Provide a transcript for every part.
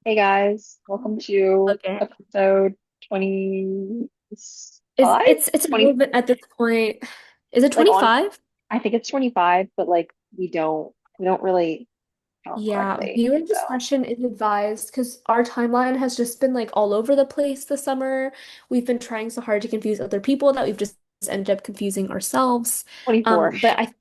Hey guys, welcome to Okay. episode 25? It's 20, irrelevant at this point. Is it like on 25? I think it's 25, but like we don't really count Yeah, correctly. viewer So discretion is advised because our timeline has just been like all over the place this summer. We've been trying so hard to confuse other people that we've just ended up confusing ourselves. 24. But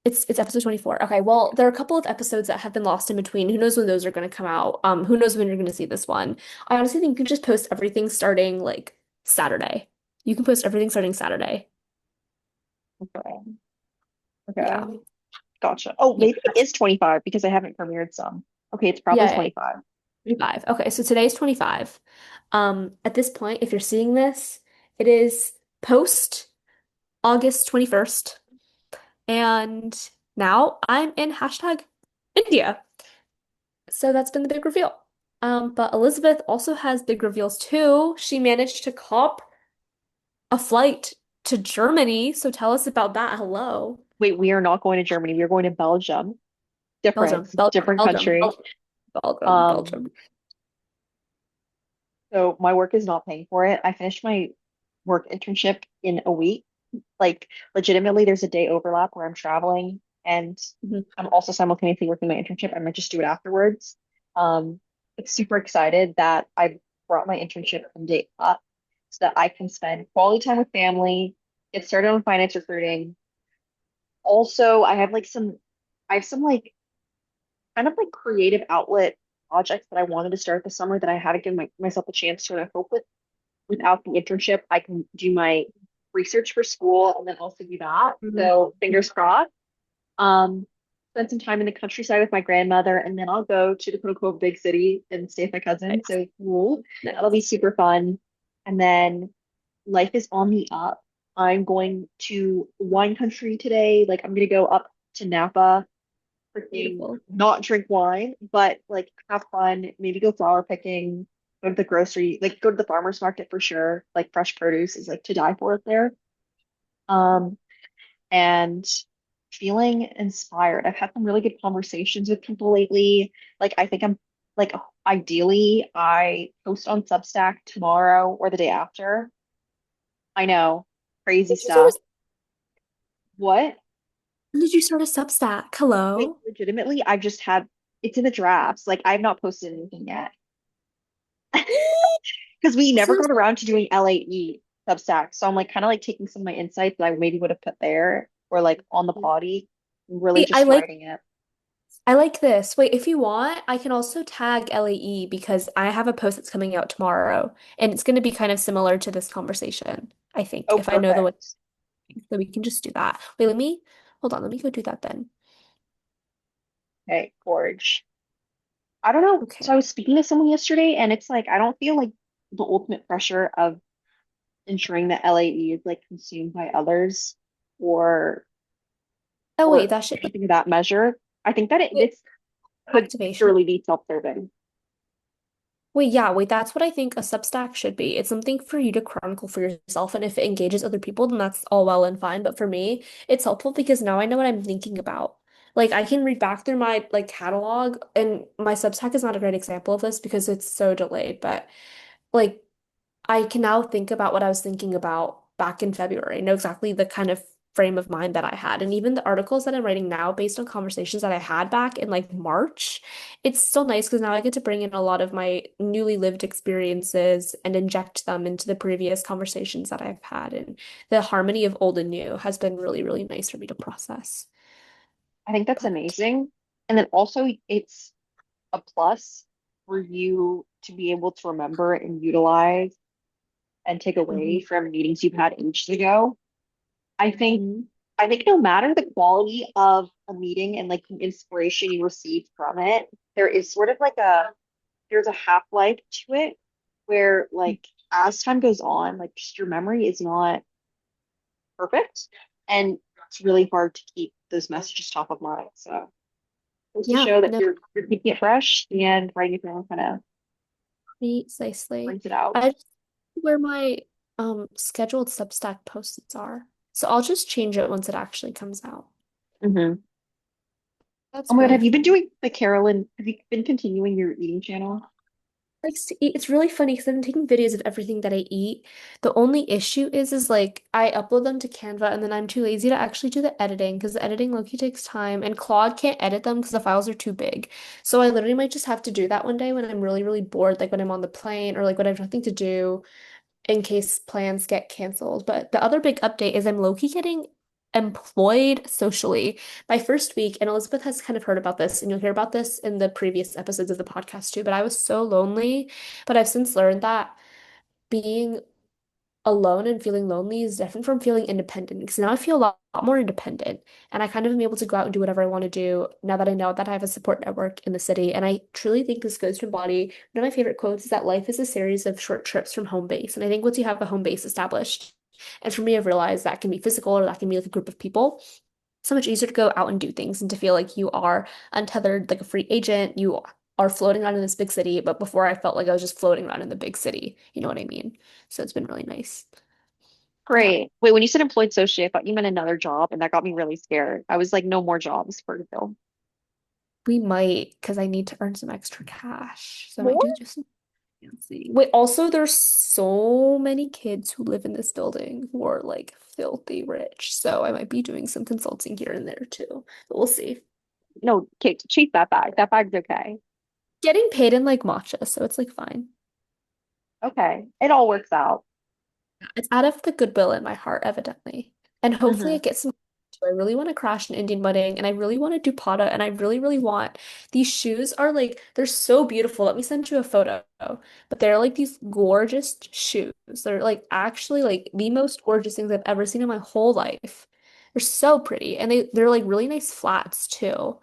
it's episode 24. Okay, well, there are a couple of episodes that have been lost in between. Who knows when those are going to come out? Who knows when you're going to see this one? I honestly think you can just post everything starting like Saturday. You can post everything starting Saturday. Okay. Okay. Yeah. Gotcha. Oh, Yeah. maybe it is 25 because I haven't premiered some. Okay, it's probably Yeah, yeah, 25. 25. Okay, so today's 25. At this point, if you're seeing this, it is post August 21st. And now I'm in hashtag India. So that's been the big reveal. But Elizabeth also has big reveals too. She managed to cop a flight to Germany. So tell us about that. Hello. Wait, we are not going to Germany. We are going to Belgium. Belgium, Different, Belgium, different Belgium, country. Belgium, Belgium, Um, Belgium. so my work is not paying for it. I finished my work internship in a week. Like legitimately, there's a day overlap where I'm traveling and Mhm. I'm also simultaneously working my internship. I might just do it afterwards. Um, it's super excited that I brought my internship and date up so that I can spend quality time with family, get started on finance recruiting. Also, I have some like kind of like creative outlet projects that I wanted to start this summer that I haven't given myself a chance to. And I hope without the internship, I can do my research for school and then also do that. Mhm. So fingers crossed. Um, Spend some time in the countryside with my grandmother, and then I'll go to the quote unquote big city and stay with my cousin. Nice. So cool. That'll be Nice. super fun. And then life is on the up. I'm going to wine country today. Like I'm gonna go up to Napa, freaking Beautiful. not drink wine, but like have fun, maybe go flower picking, go to the grocery, like go to the farmer's market for sure. Like fresh produce is like to die for it there. Um, and feeling inspired. I've had some really good conversations with people lately. Like I think I'm like ideally I post on Substack tomorrow or the day after. I know, crazy Did you start stuff. What? did you start a Substack? Like Hello? legitimately, I've just had it's in the drafts. Like I've not posted anything yet because we never So got around to doing LAE Substack. So I'm like kind of like taking some of my insights that I maybe would have put there or like on the potty, really wait, just writing it. I like this. Wait, if you want, I can also tag LAE because I have a post that's coming out tomorrow and it's going to be kind of similar to this conversation, I think, Oh, if I know the way. perfect. So we can just do that. Wait, hold on, let me go do that then. Okay, gorge. I don't know. Okay. So I was speaking to someone yesterday, and it's like I don't feel like the ultimate pressure of ensuring that LAE is like consumed by others or Oh, wait, or that should anything of that measure. I think that wait, this could activation. purely be self-serving. Wait, yeah, wait, that's what I think a Substack should be. It's something for you to chronicle for yourself, and if it engages other people, then that's all well and fine. But for me, it's helpful because now I know what I'm thinking about. Like I can read back through my like catalog, and my Substack is not a great example of this because it's so delayed, but like I can now think about what I was thinking about back in February. I know exactly the kind of frame of mind that I had. And even the articles that I'm writing now, based on conversations that I had back in like March, it's so nice because now I get to bring in a lot of my newly lived experiences and inject them into the previous conversations that I've had. And the harmony of old and new has been really, really nice for me to process. I think that's But amazing. And then also it's a plus for you to be able to remember and utilize and take away mhm, from meetings you've had ages ago. I think mhm. I think no matter the quality of a meeting and like the inspiration you receive from it, there is sort of like there's a half-life to it where like as time goes on, like just your memory is not perfect and it's really hard to keep those messages top of mind. So goes to Yeah, show that no, you're keeping it fresh and writing it down kind of precisely. brings it out. I just where my scheduled Substack posts are. So I'll just change it once it actually comes out. Hmm. That's Oh my God, have really you been doing the Carolyn? Have you been continuing your eating channel? likes to eat. It's really funny because I've been taking videos of everything that I eat. The only issue is like I upload them to Canva and then I'm too lazy to actually do the editing because the editing low-key takes time and Claude can't edit them because the files are too big. So I literally might just have to do that one day when I'm really, really bored, like when I'm on the plane or like when I have nothing to do in case plans get canceled. But the other big update is I'm low-key getting employed socially. My first week, and Elizabeth has kind of heard about this, and you'll hear about this in the previous episodes of the podcast too, but I was so lonely. But I've since learned that being alone and feeling lonely is different from feeling independent because now I feel lot more independent and I kind of am able to go out and do whatever I want to do now that I know that I have a support network in the city. And I truly think this goes to embody one of my favorite quotes is that life is a series of short trips from home base. And I think once you have a home base established, and for me, I've realized that can be physical or that can be like a group of people. So much easier to go out and do things and to feel like you are untethered, like a free agent. You are floating around in this big city, but before I felt like I was just floating around in the big city. You know what I mean? So it's been really nice. Yeah, Great. Wait, when you said employed socially, I thought you meant another job, and that got me really scared. I was like, no more jobs for Phil. we might because I need to earn some extra cash. So I might More? do just some fancy. Wait, also there's so many kids who live in this building who are like filthy rich. So I might be doing some consulting here and there too. But we'll see. No, Kate, cheat that bag. That bag's okay. Getting paid in like matcha, so it's like fine. Okay. It all works out. It's out of the goodwill in my heart, evidently. And hopefully Hmm. it gets some. I really want to crash an Indian wedding and I really want to do pada and I really, really want these shoes are like they're so beautiful. Let me send you a photo. But they're like these gorgeous shoes. They're like actually like the most gorgeous things I've ever seen in my whole life. They're so pretty and they're like really nice flats too.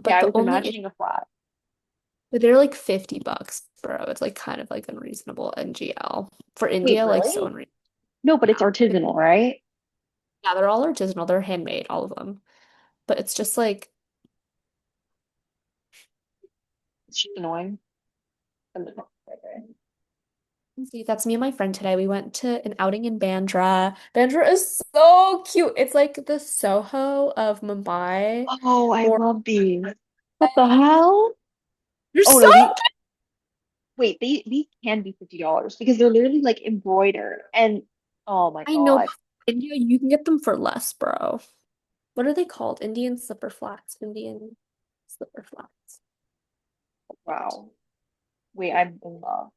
Okay, But I the was only issue imagining a flat. but they're like $50, bro. It's like kind of like unreasonable NGL. For Wait, India, like so really? unreasonable. No, but it's Yeah. artisanal, right? Yeah, they're all artisanal. They're handmade, all of them. But it's just like, It's just annoying. Okay. see, that's me and my friend today. We went to an outing in Bandra. Bandra is so cute. It's like the Soho of Mumbai. Oh, I Or love these. What the hell? you're Oh so no, the wait, these can be $50 because they're literally like embroidered and oh my I know God. India, you can get them for less, bro. What are they called? Indian slipper flats. Indian slipper flats. Wow. Wait, I'm in love.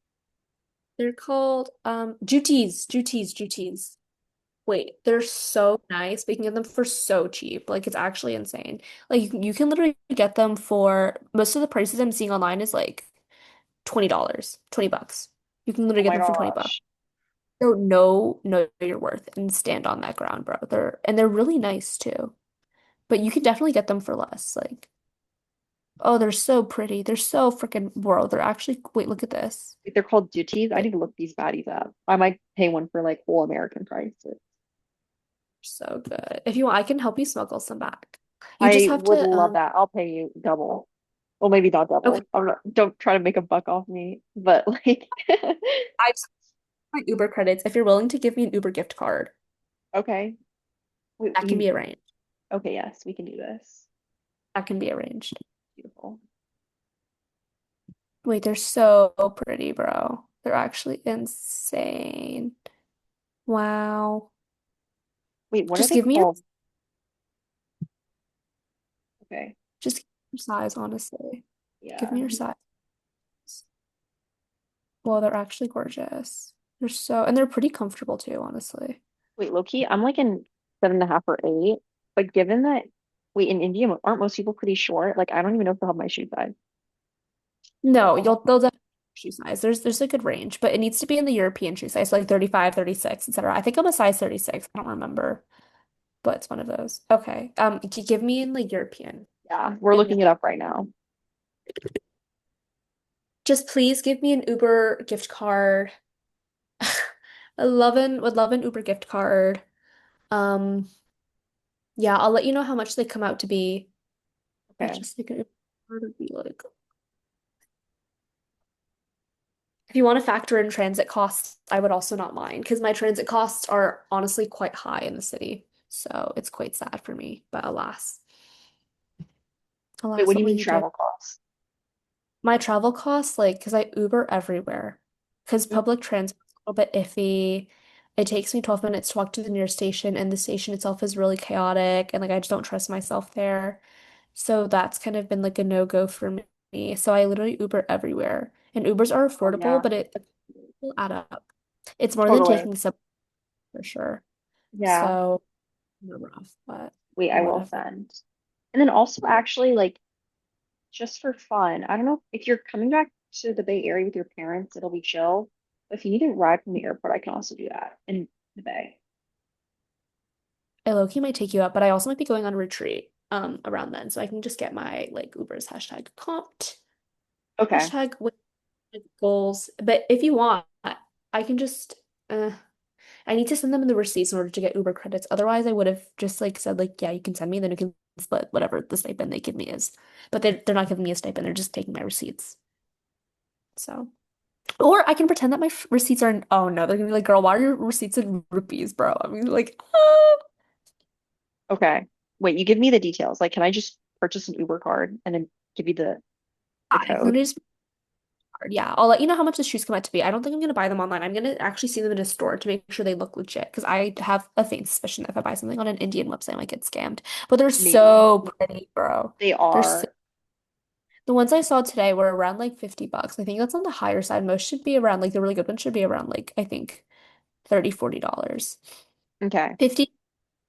They're called jutis, jutis. Wait, they're so nice. We can get them for so cheap. Like it's actually insane. Like you can literally get them for most of the prices I'm seeing online is like $20, $20. You can Oh literally get my them for $20. gosh. So know your worth and stand on that ground, bro. They're really nice too. But you can definitely get them for less. Like, oh, they're so pretty. They're so freaking bro. They're actually wait, look at this. Wait, they're called duties. I They're need to look these baddies up. I might pay one for like full American prices. so good. If you want, I can help you smuggle some back. You just I have would to love that. I'll pay you double. Well, maybe not okay. double. I'm not, don't try to make a buck off me, but like, I just my Uber credits. If you're willing to give me an Uber gift card, okay. Wait, that can you, be arranged. okay, yes, we can do this. That can be arranged. Beautiful. Wait, they're so pretty, bro. They're actually insane. Wow. Wait, what are Just they give me your called? Okay. just give me your size, honestly. Give Yeah. me your size. Well, they're actually gorgeous. They're so and they're pretty comfortable too, honestly. Wait, Loki, I'm like in 7.5 or 8, but given that, wait, in India, aren't most people pretty short? Like, I don't even know if they'll have my shoe size. No, Uh-huh. they'll definitely shoe size. There's a good range, but it needs to be in the European shoe size, so like 35, 36, etc. I think I'm a size 36. I don't remember, but it's one of those. Okay. Give me in like European. Yeah, we're And looking it up right now. just please give me an Uber gift card. Would love an Uber gift card. Um, yeah, I'll let you know how much they come out to be. But Okay. just like an Uber card would be like if you want to factor in transit costs, I would also not mind because my transit costs are honestly quite high in the city. So it's quite sad for me, but alas. Wait, what do Alas, you what will mean you do? travel costs? My travel costs, like, because I Uber everywhere. Because Mm. public transport's a little bit iffy. It takes me 12 minutes to walk to the nearest station, and the station itself is really chaotic, and like I just don't trust myself there. So that's kind of been like a no-go for me. So I literally Uber everywhere. And Ubers are Oh affordable, yeah, but it will add up. It's more than totally. taking sub for sure. Yeah. So rough, but Wait, I will whatever. send. And then also actually like just for fun, I don't know if you're coming back to the Bay Area with your parents, it'll be chill. But if you need a ride from the airport, I can also do that in the Bay. I low-key might take you up, but I also might be going on retreat around then. So I can just get my like Ubers hashtag comped, Okay. hashtag with goals. But if you want, I can just I need to send them the receipts in order to get Uber credits. Otherwise, I would have just like said like, yeah, you can send me, then you can split whatever the stipend they give me is. But they're not giving me a stipend, they're just taking my receipts. So, or I can pretend that my receipts are in, oh no, they're gonna be like, girl, why are your receipts in rupees, bro? I mean, like, Okay. Wait, you give me the details. Like, can I just purchase an Uber card and then give you the it's code? literally just hard. Yeah, I'll let you know how much the shoes come out to be. I don't think I'm gonna buy them online. I'm gonna actually see them in a store to make sure they look legit because I have a faint suspicion that if I buy something on an Indian website, I might get scammed. But they're Maybe. so pretty, bro. They They're so are. The ones I saw today were around like $50. I think that's on the higher side. Most should be around like the really good ones should be around like I think 30, $40. Okay. 50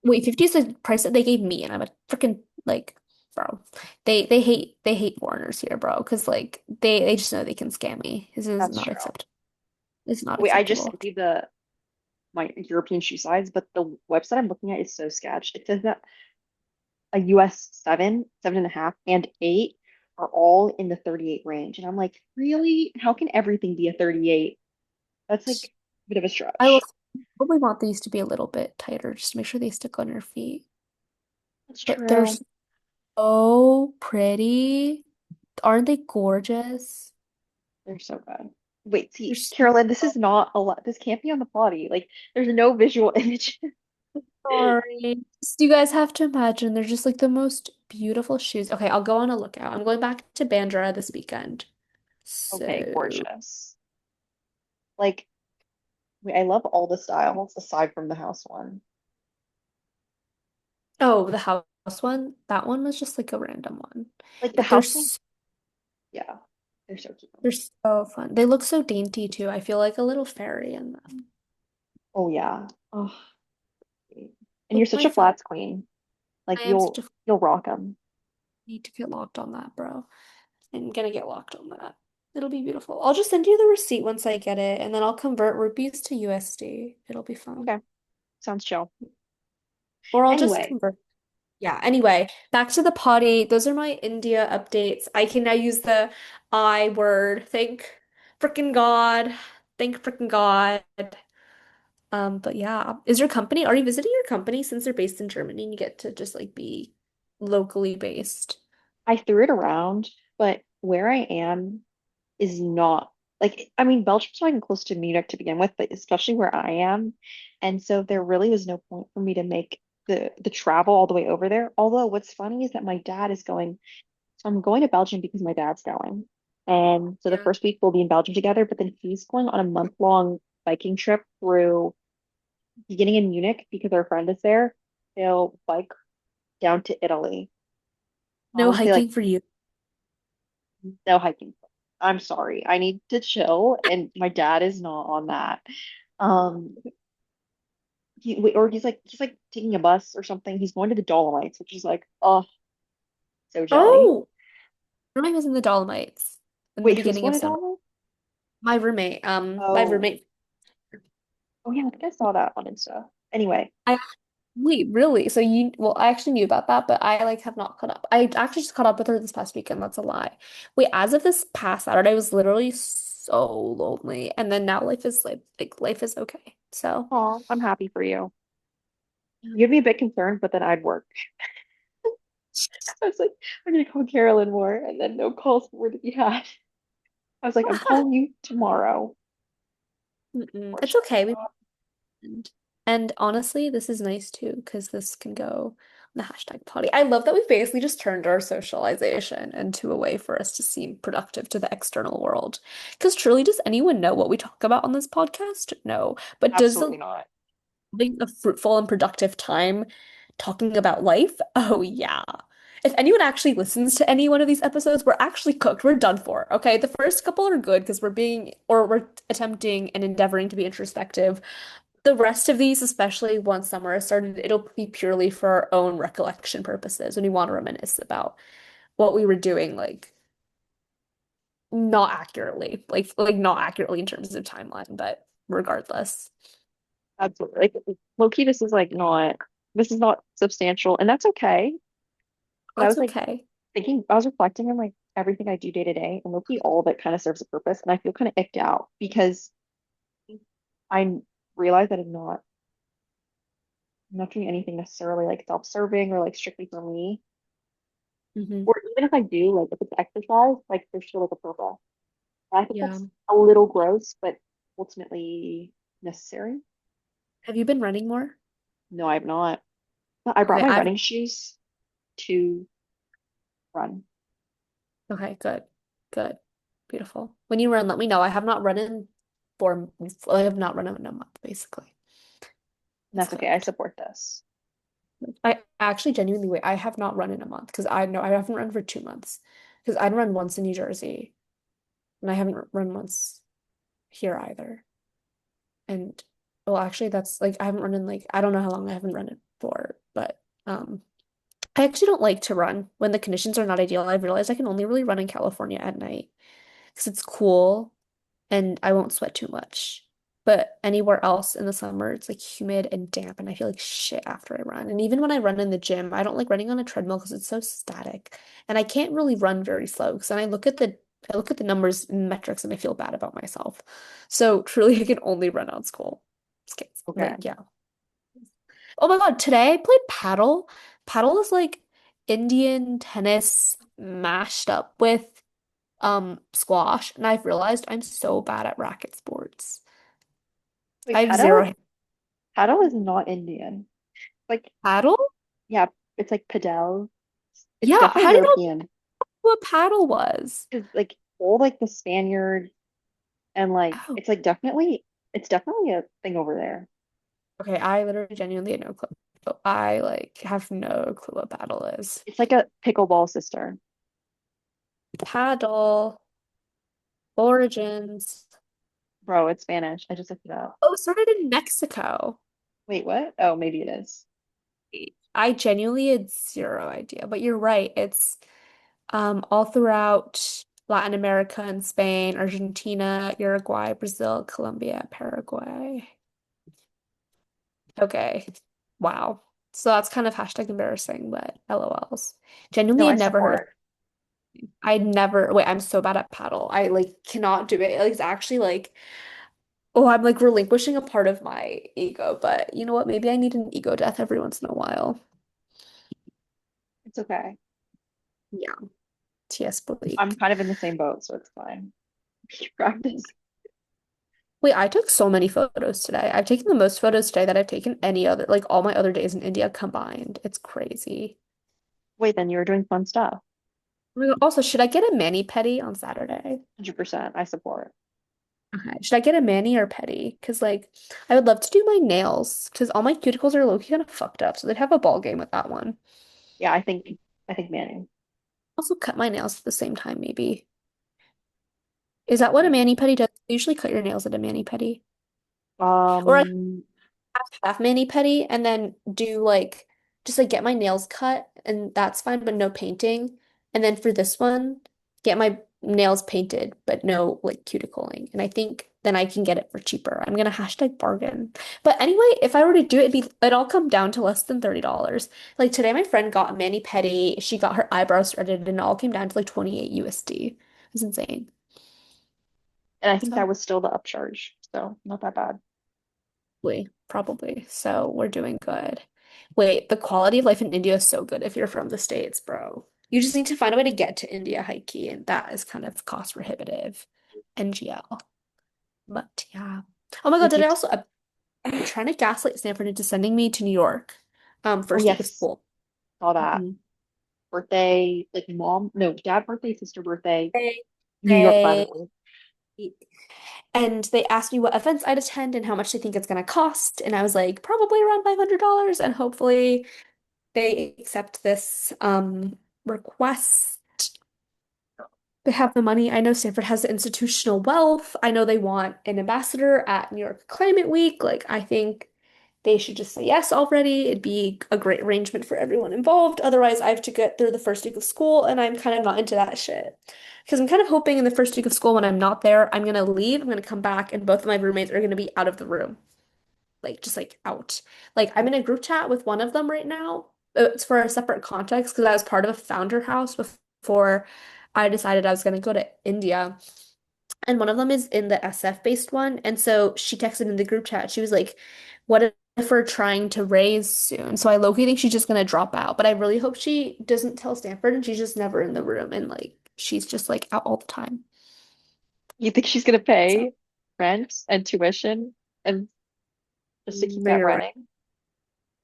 Wait, 50 is the price that they gave me and I'm a freaking like bro. They hate foreigners here, bro, because like they just know they can scam me. This is That's not true. acceptable. It's not Wait, I just acceptable. sent you the my European shoe size, but the website I'm looking at is so sketch. It says that a US 7, 7.5, and 8 are all in the 38 range. And I'm like, really? How can everything be a 38? That's like a bit of a I will stretch. probably want these to be a little bit tighter just to make sure they stick on your feet. That's But they're true. so pretty. Aren't they gorgeous? They're so good. Wait, They're see, so Carolyn, this is not a lot. This can't be on the body. Like, there's no visual image. sorry. You guys have to imagine they're just like the most beautiful shoes. Okay, I'll go on a lookout. I'm going back to Bandra this weekend. Okay, So, gorgeous. Like, wait, I love all the styles aside from the house one. oh, the house one, that one was just like a random one. Like the But they're house one, so, yeah, they're so cute. they're so fun. They look so dainty too. I feel like a little fairy in them. Oh yeah. Oh, and you're Like such my a friend. flats queen. Like I am such a you'll rock them. need to get locked on that, bro. I'm gonna get locked on that. It'll be beautiful. I'll just send you the receipt once I get it, and then I'll convert rupees to USD. It'll be fun. Okay, sounds chill. Or I'll just Anyway, convert. Yeah, anyway, back to the potty. Those are my India updates. I can now use the I word. Thank frickin' God. Thank frickin' God. But yeah. Is your company, are you visiting your company since they're based in Germany and you get to just like be locally based? I threw it around, but where I am is not like I mean Belgium's not even close to Munich to begin with, but especially where I am. And so there really was no point for me to make the travel all the way over there. Although what's funny is that my dad is going, so I'm going to Belgium because my dad's going. And so the Yeah. first week we'll be in Belgium together, but then he's going on a month-long biking trip through beginning in Munich because our friend is there. They'll bike down to Italy. No Honestly, like hiking for you. no hiking. I'm sorry. I need to chill, and my dad is not on that. Um, or he's like taking a bus or something. He's going to the Dolomites, which is like, oh, so jelly. Oh, I was in the Dolomites in the Wait, who's beginning going of to summer. Dolomites? My Oh, roommate. oh yeah, I think I saw that on Insta. Anyway, I Wait, really? So well, I actually knew about that, but I like have not caught up. I actually just caught up with her this past weekend. That's a lie. Wait, as of this past Saturday, I was literally so lonely, and then now life is life is okay. So, oh, I'm happy for you. yeah. You'd be a bit concerned, but then I'd work. I was like, I'm gonna call Carolyn more, and then no calls were to be had. I was like, I'm calling you tomorrow. It's okay. Unfortunately. And honestly, this is nice too because this can go. The hashtag potty. I love that we basically just turned our socialization into a way for us to seem productive to the external world. Because truly, does anyone know what we talk about on this podcast? No. But does Absolutely the not. having a fruitful and productive time talking about life? Oh, yeah. If anyone actually listens to any one of these episodes, we're actually cooked. We're done for. Okay. The first couple are good because we're attempting and endeavoring to be introspective. The rest of these, especially once summer has started, it'll be purely for our own recollection purposes when we want to reminisce about what we were doing, like not accurately in terms of timeline, but regardless, Absolutely. Like low key, this is not substantial, and that's okay. But I that's was like okay. I was reflecting on like everything I do day to day, and low key, all of it kind of serves a purpose, and I feel kind of icked out because I realize that I'm not doing anything necessarily like self-serving or like strictly for me. Hmm. Or even if I do, like if it's exercise, like there's still like a purpose. And I think Yeah. that's a little gross, but ultimately necessary. Have you been running more? No, I've not. I brought Okay, my I've running shoes to run. okay, good. Good. Beautiful. When you run, let me know. I have not run in I have not run in a month, basically. And It's that's okay. I cooked. support this. I actually genuinely wait. I have not run in a month because I know I haven't run for 2 months because I'd run once in New Jersey and I haven't run once here either. And well, actually, that's like I haven't run in like I don't know how long I haven't run it for, but I actually don't like to run when the conditions are not ideal. I've realized I can only really run in California at night because it's cool and I won't sweat too much. But anywhere else in the summer, it's like humid and damp, and I feel like shit after I run. And even when I run in the gym, I don't like running on a treadmill because it's so static, and I can't really run very slow because then I look at the numbers and metrics, and I feel bad about myself. So truly, I can only run on school. Just kidding. Okay. Like yeah. Oh my God, today I played paddle. Paddle is like Indian tennis mashed up with squash, and I've realized I'm so bad at racket sports. I Wait, have zero paddle is not Indian. Like, paddle. yeah, it's like padel. It's Yeah, definitely how do you know European. what paddle was? Because like all like the Spaniard and like Oh, it's definitely a thing over there. okay. I literally genuinely had no clue. So I like have no clue what paddle is. It's like a pickleball sister. Paddle origins. Bro, it's Spanish. I just looked it up. Oh, it started in Mexico. Wait, what? Oh, maybe it is. I genuinely had zero idea, but you're right. It's all throughout Latin America and Spain, Argentina, Uruguay, Brazil, Colombia, Paraguay. Okay. Wow. So that's kind of hashtag embarrassing, but LOLs. No, Genuinely I had never heard of support. I'd never wait, I'm so bad at paddle. I like cannot do it. Like, it's actually like oh, I'm like relinquishing a part of my ego, but you know what? Maybe I need an ego death every once in a while. It's okay. Yeah. T.S. I'm Bleak. kind of in the same boat, so it's fine. Practice. Wait, I took so many photos today. I've taken the most photos today that I've taken any other, like all my other days in India combined. It's crazy. Wait, then you're doing fun stuff. Oh my God, also, should I get a mani-pedi on Saturday? 100%. I support. Okay. Should I get a mani or pedi? Because like I would love to do my nails because all my cuticles are low-key kind of fucked up, so they'd have a ball game with that one. Yeah, I think Manning. Also cut my nails at the same time, maybe. Is that what a mani-pedi does? They usually cut your nails at a mani-pedi. Or I Um, half mani-pedi and then do like just like get my nails cut and that's fine, but no painting. And then for this one, get my nails painted, but no like cuticling. And I think then I can get it for cheaper. I'm gonna hashtag bargain. But anyway, if I were to do it, it'd all come down to less than $30. Like today, my friend got a mani-pedi. She got her eyebrows threaded, and it all came down to like 28 USD. It was insane. and I think that So. was still the upcharge, so not that bad. Probably. So we're doing good. Wait, the quality of life in India is so good if you're from the States, bro. You just need to find a way to get to India high key, and that is kind of cost prohibitive. NGL. But yeah. Oh my God, Like did you, I also I'm trying to gaslight Stanford into sending me to New York oh first week of yes, school. saw that Mhm. birthday, like mom, no, dad birthday, sister birthday, They, New York, by the they way. and they asked me what events I'd attend and how much they think it's going to cost. And I was like, probably around $500. And hopefully they accept this request. They have the money. I know Stanford has the institutional wealth. I know they want an ambassador at New York Climate Week. Like, I think they should just say yes already. It'd be a great arrangement for everyone involved. Otherwise, I have to get through the first week of school, and I'm kind of not into that shit. Because I'm kind of hoping in the first week of school when I'm not there, I'm gonna leave, I'm gonna come back, and both of my roommates are gonna be out of the room. Like, just like out. Like, I'm in a group chat with one of them right now. It's for a separate context because I was part of a founder house before I decided I was gonna go to India. And one of them is in the SF based one. And so she texted in the group chat. She was like, what if we're trying to raise soon? So I low-key think she's just gonna drop out. But I really hope she doesn't tell Stanford and she's just never in the room and like she's just like out all the time. You think she's gonna So pay rent and tuition and just to keep maybe that you're right. running?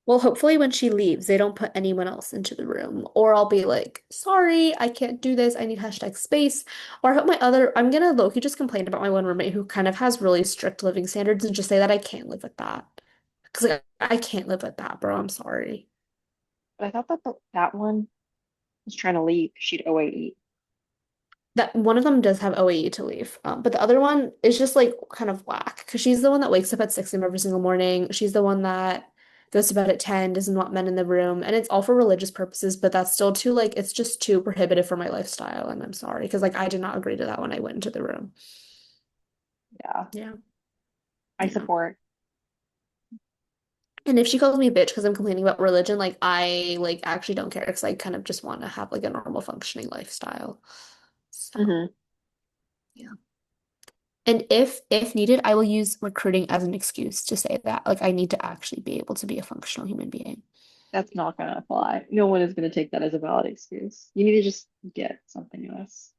Well, hopefully when she leaves, they don't put anyone else into the room. Or I'll be like, sorry, I can't do this. I need hashtag space. Or I hope I'm gonna low-key just complain about my one roommate who kind of has really strict living standards and just say that I can't live with that. Because like, I can't live with that, bro. I'm sorry. But I thought that that one was trying to leave 'cause she'd OAE. That one of them does have OAE to leave. But the other one is just like kind of whack because she's the one that wakes up at 6 a.m. every single morning. She's the one that goes to bed at 10, doesn't want men in the room, and it's all for religious purposes, but that's still too like it's just too prohibitive for my lifestyle, and I'm sorry because like I did not agree to that when I went into the room. Yeah, Yeah. I Yeah. support. And if she calls me a bitch because I'm complaining about religion, like I like actually don't care because I kind of just want to have like a normal functioning lifestyle. So, Hmm. yeah. And if needed, I will use recruiting as an excuse to say that like I need to actually be able to be a functional human being. That's not gonna apply. No one is gonna take that as a valid excuse. You need to just get something else.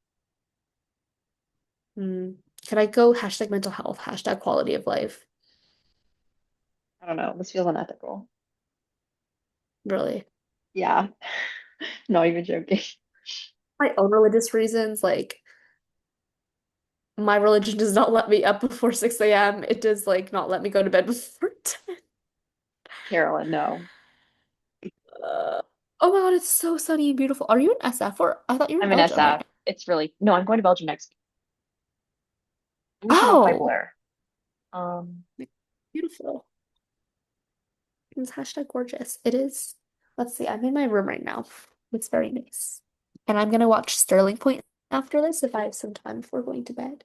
Hmm. Could I go hashtag mental health, hashtag quality of life? I don't know. This feels unethical. Really? Yeah, not even joking. My own religious reasons, like my religion does not let me up before 6 a.m. It does like not let me go to bed before 10. Carolyn, no. Uh, oh my God, it's so sunny and beautiful. Are you in SF or I thought you were in I'm in Belgium right SF. now? It's really no. I'm going to Belgium next week. I'm gonna come up by Oh, Blair. Um, beautiful. It's hashtag gorgeous. It is. Let's see. I'm in my room right now. It's very nice. And I'm gonna watch Sterling Point after this if I have some time before going to bed.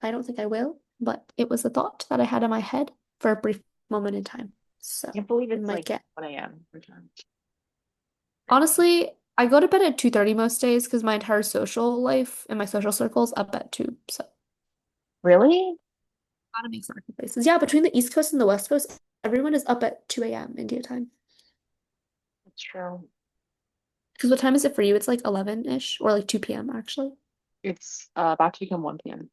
I don't think I will, but it was a thought that I had in my head for a brief moment in time. So can't believe I it's might like get. 1 a.m. return. Crazy. Honestly, I go to bed at 2:30 most days because my entire social life and my social circle's up at 2. So Really? gotta make sacrifices. Yeah, between the East Coast and the West Coast, everyone is up at 2 a.m. India time. That's true. Because what time is it for you? It's like 11-ish or like 2 p.m. actually. It's about to become 1 p.m.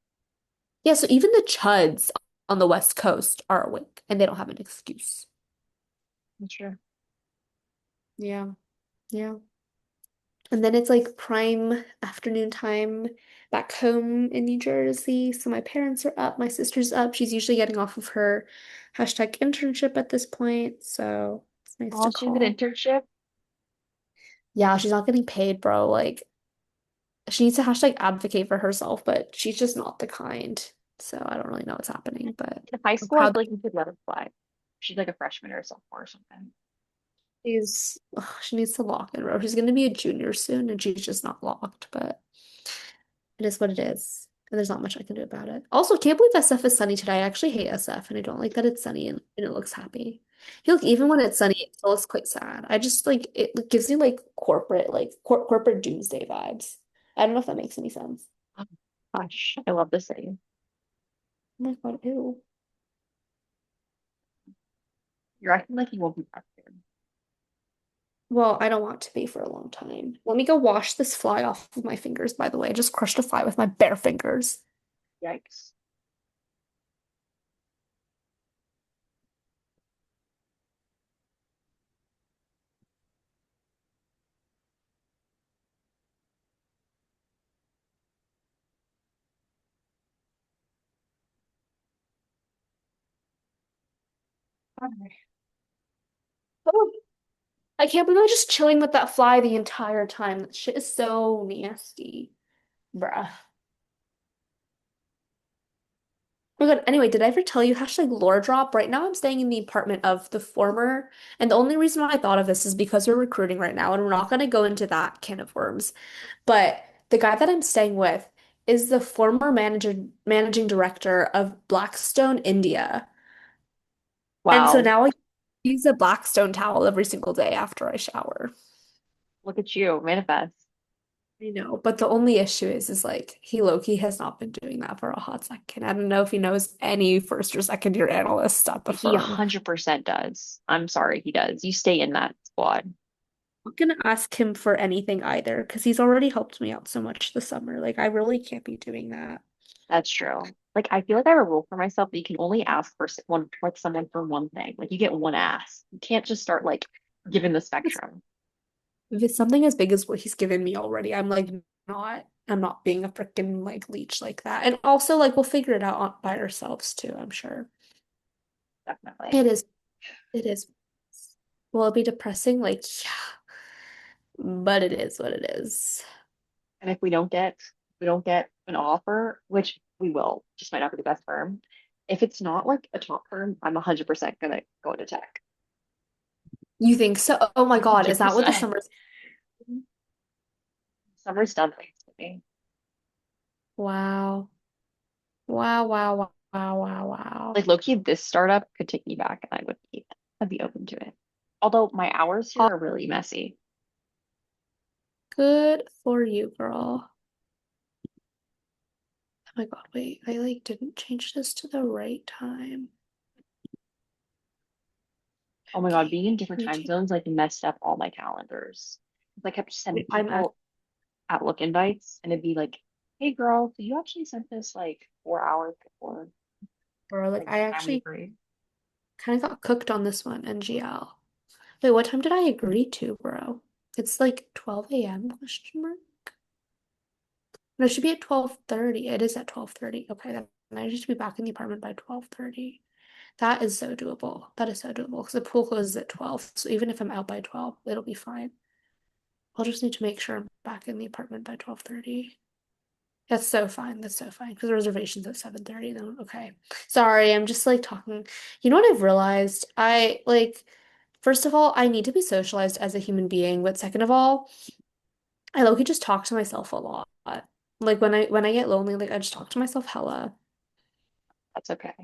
Yeah, so even the chuds on the West Coast are awake and they don't have an excuse. That's true. Yeah, yeah. And then it's like prime afternoon time back home in New Jersey. So my parents are up, my sister's up. She's usually getting off of her hashtag internship at this point. So it's nice to Oh, she's an call. internship. Yeah, she's not getting paid, bro. Like she needs to hashtag advocate for herself, but she's just not the kind. So I don't really know what's happening, but In high I'm school, I feel proud that like you could let her fly. She's like a freshman or a sophomore or something. she's ugh, she needs to lock in, bro. She's gonna be a junior soon and she's just not locked, but it is what it is. And there's not much I can do about it. Also, can't believe SF is sunny today. I actually hate SF and I don't like that it's sunny and it looks happy. I feel like even when it's sunny, it still looks quite sad. I just like it gives me like corporate, like corporate doomsday vibes. I don't know if that makes any sense. Oh, gosh, I love the city. Oh my God, ew. You're acting like you won't be back here. Well, I don't want to be for a long time. Let me go wash this fly off of my fingers, by the way. I just crushed a fly with my bare fingers. Yikes. Oh, I can't believe I was just chilling with that fly the entire time. That shit is so nasty. Bruh. Oh my God. Anyway, did I ever tell you hashtag lore drop? Right now I'm staying in the apartment of the former, and the only reason why I thought of this is because we're recruiting right now, and we're not gonna go into that can of worms. But the guy that I'm staying with is the former managing director of Blackstone India. And so Wow, now I use a Blackstone towel every single day after I shower. look at you, manifest. I know, but the only issue is like he low-key has not been doing that for a hot second. I don't know if he knows any first or second year analysts at the He firm. 100% does. I'm sorry, he does. You stay in that squad. I'm not gonna ask him for anything either because he's already helped me out so much this summer. Like I really can't be doing that. That's true. Like I feel like I have a rule for myself that you can only ask for one, like someone for one thing. Like you get one ask. You can't just start like giving the It's, spectrum. if it's something as big as what he's given me already, I'm not being a freaking like leech like that. And also like we'll figure it out by ourselves too, I'm sure. Definitely. It is it is. Will it be depressing? Like, yeah, but it is what it is. And if we don't get an offer, which we will, just might not be the best firm. If it's not like a top firm, I'm 100% gonna go into tech. You think so? Oh my God, is that what the 100%. summer's? Summer's done things to me. Wow. Wow, wow, wow, wow, wow, wow. Like low-key, this startup could take me back and I'd be open to it. Although my hours here Oh, are really messy. good for you, girl. Oh my God, wait, I like didn't change this to the right time. Oh my God, Okay, being in different let me time change. zones like messed up all my calendars. 'Cause I kept sending Wait, I'm at, people Outlook invites and it'd be like, hey girl, so you actually sent this like 4 hours before bro, like like I the time we actually agreed. kind of got cooked on this one, NGL. Wait, what time did I agree to, bro? It's like 12 a.m. question mark? No, it should be at 12:30. It is at 12:30. Okay, then I need to be back in the apartment by 12:30. That is so doable. That is so doable because the pool closes at 12. So even if I'm out by 12, it'll be fine. I'll just need to make sure I'm back in the apartment by 12:30. That's so fine. That's so fine because the reservation's at 7:30 then. Okay. Sorry, I'm just like talking. You know what I've realized? I like first of all, I need to be socialized as a human being, but second of all, I low-key just talk to myself a lot. Like when I get lonely, like I just talk to myself hella. That's okay.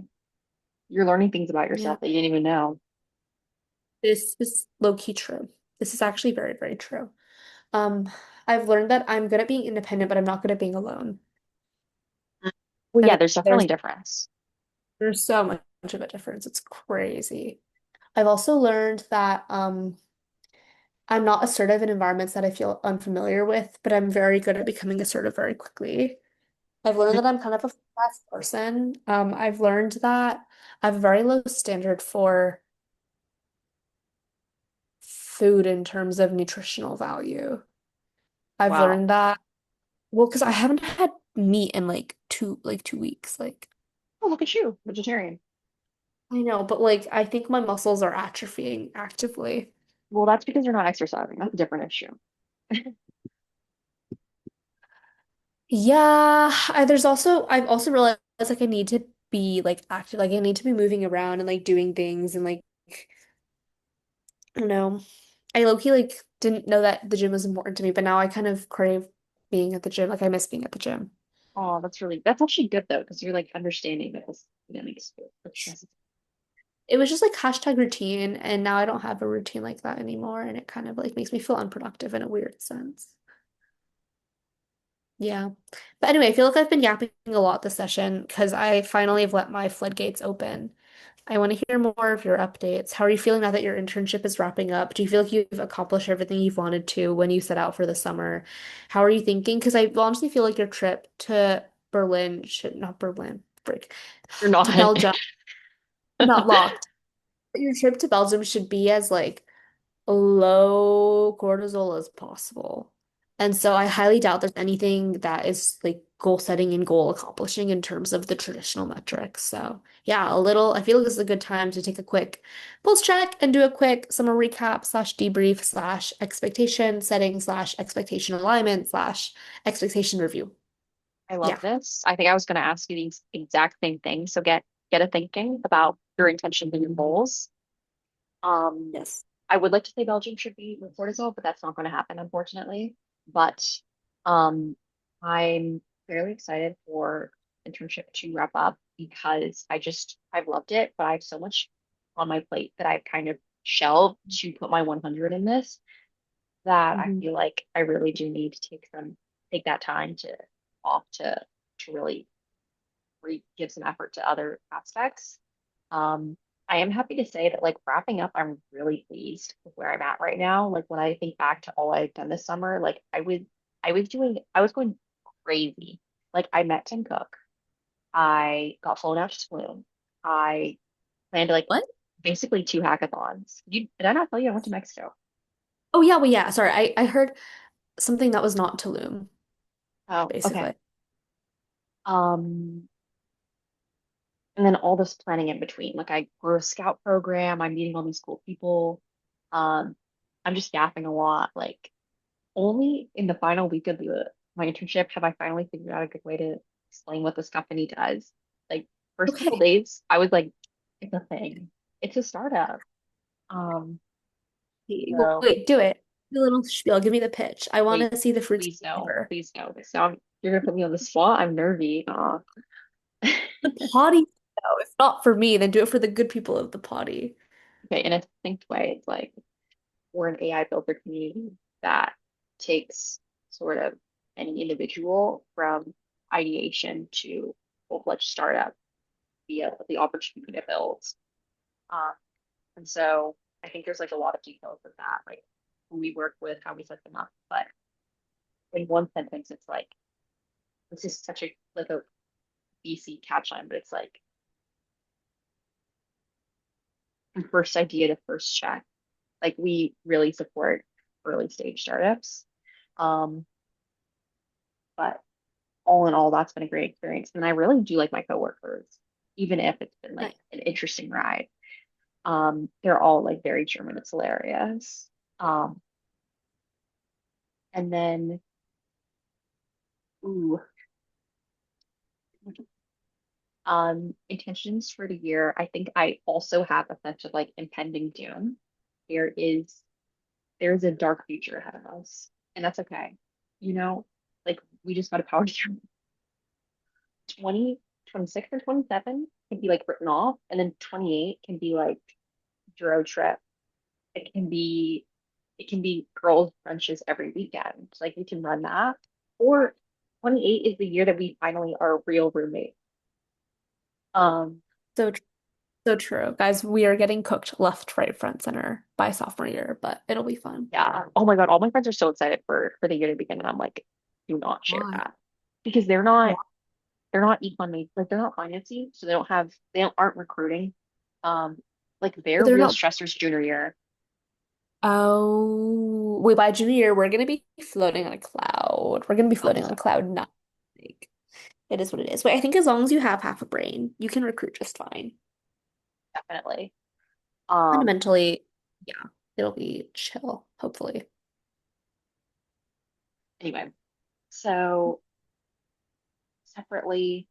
You're learning things about Yeah. yourself that you didn't even know. This is low-key true. This is actually very, very true. Um, I've learned that I'm good at being independent, but I'm not good at being alone. Well, yeah, And there's definitely a difference. there's so much of a difference. It's crazy. I've also learned that I'm not assertive in environments that I feel unfamiliar with, but I'm very good at becoming assertive very quickly. I've learned that I'm kind of a fast person. I've learned that I have a very low standard for food in terms of nutritional value. I've Wow. learned that, well, because I haven't had meat in like 2 weeks. Like, Oh, look at you, vegetarian. I know, but like I think my muscles are atrophying actively. Well, that's because you're not exercising. That's a different issue. Yeah, I've also realized like I need to be like active, like I need to be moving around and like doing things and like I don't know. I low-key like didn't know that the gym was important to me, but now I kind of crave being at the gym. Like I miss being at the gym. Oh, that's actually good though, because you're like understanding that this dynamic is good. That's necessary. It was just like hashtag routine, and now I don't have a routine like that anymore, and it kind of like makes me feel unproductive in a weird sense. Yeah. But anyway, I feel like I've been yapping a lot this session because I finally have let my floodgates open. I want to hear more of your updates. How are you feeling now that your internship is wrapping up? Do you feel like you've accomplished everything you've wanted to when you set out for the summer? How are you thinking? Because I honestly feel like your trip to Berlin should not Berlin, frick, You're to not. Belgium, not locked. Your trip to Belgium should be as like low cortisol as possible. And so I highly doubt there's anything that is like goal setting and goal accomplishing in terms of the traditional metrics. So yeah, I feel like this is a good time to take a quick pulse check and do a quick summer recap slash debrief slash expectation setting slash expectation alignment slash expectation review. I love Yeah. this. I think I was going to ask you the exact same thing. So get a thinking about your intentions and your goals. Um, Yes. I would like to say Belgium should be with cortisol, but that's not going to happen, unfortunately. But um, I'm fairly excited for internship to wrap up because I've loved it, but I have so much on my plate that I've kind of shelved to put my 100 in this that I Mhm. feel like I really do need to take that time to off to really give some effort to other aspects. Um, I am happy to say that like wrapping up, I'm really pleased with where I'm at right now. Like when I think back to all I've done this summer, like I was going crazy. Like I met Tim Cook. I got flown out to Tulum. I planned like What? basically two hackathons. Did I not tell you I went to Mexico? Oh yeah, well yeah, sorry. I heard something that was not Tulum, Oh, okay. basically. Um, and then all this planning in between. Like I grew a scout program. I'm meeting all these cool people. Um, I'm just yapping a lot. Like only in the final week of my internship have I finally figured out a good way to explain what this company does. Like first couple Okay. days, I was like, it's a thing. It's a startup. Um, so Wait, do it. Do a little spiel. Give me the pitch. I want wait, to see the fruits of please no, labor. please no. This sound you're gonna put me on the spot. I'm nervy. The potty, though. If not for me, then do it for the good people of the potty. Okay, in a succinct way, it's like we're an AI builder community that takes sort of any individual from ideation to full-fledged startup via the opportunity to build. Um, and so I think there's like a lot of details of that, like who we work with, how we set them up. But in one sentence, it's like this is such a like a BC catchline, but it's like from first idea to first check. Like we really support early stage startups. Um, but all in all, that's been a great experience. And I really do like my coworkers, even if it's been like Nice. an interesting ride. They're all like very German. It's hilarious. Um, and then, ooh, intentions for the year. I think I also have a sense of like impending doom. There is there's a dark future ahead of us, and that's okay. You know, like we just got to power through. 2026 or 27 can be like written off, and then 28 can be like Euro trip. It can be girls' brunches every weekend. Like we can run that. Or 28 is the year that we finally are real roommates. Um, So, so true. Guys, we are getting cooked left, right, front, center by sophomore year, but it'll be fun. yeah. Oh my God, all my friends are so excited for the year to begin, and I'm like, do not share Why? that because they're not econ majors, like they're not financy, so aren't recruiting. Um, like But their they're real not. stressors junior year. Oh, wait, by junior year, we're gonna be floating on a cloud. We're gonna be Hope floating on so, cloud nine. Like, it is what it is. Wait, I think as long as you have half a brain, you can recruit just fine. definitely. Um, Fundamentally, yeah, it'll be chill, hopefully. anyway, so separately.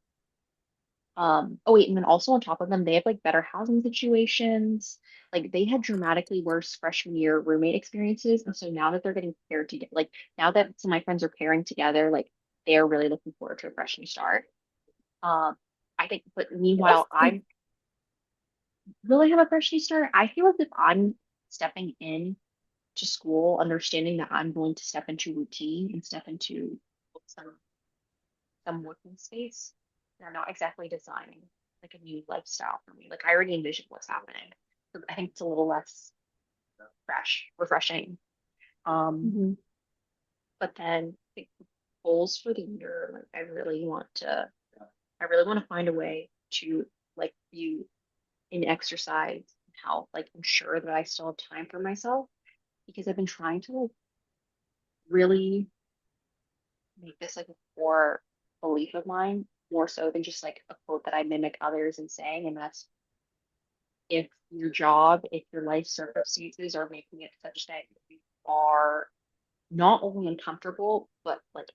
Oh wait, and then also on top of them, they have like better housing situations. Like they had dramatically worse freshman year roommate experiences. And so now that they're getting paired together, like now that some of my friends are pairing together, like they're really looking forward to a fresh new start. Um, I think, but Yes. meanwhile, I really have a fresh new start. I feel as if I'm stepping in to school, understanding that I'm going to step into routine and step into some some working space. They're not exactly designing like a new lifestyle for me. Like I already envision what's happening. So I think it's a little less refreshing. Um, Mhm. but then I think goals for the year, like I really want to find a way to like view in exercise how like ensure that I still have time for myself because I've been trying to like really make this like a core belief of mine more so than just like a quote that I mimic others in saying, and that's if your job, if your life circumstances are making it such that you are not only uncomfortable, but like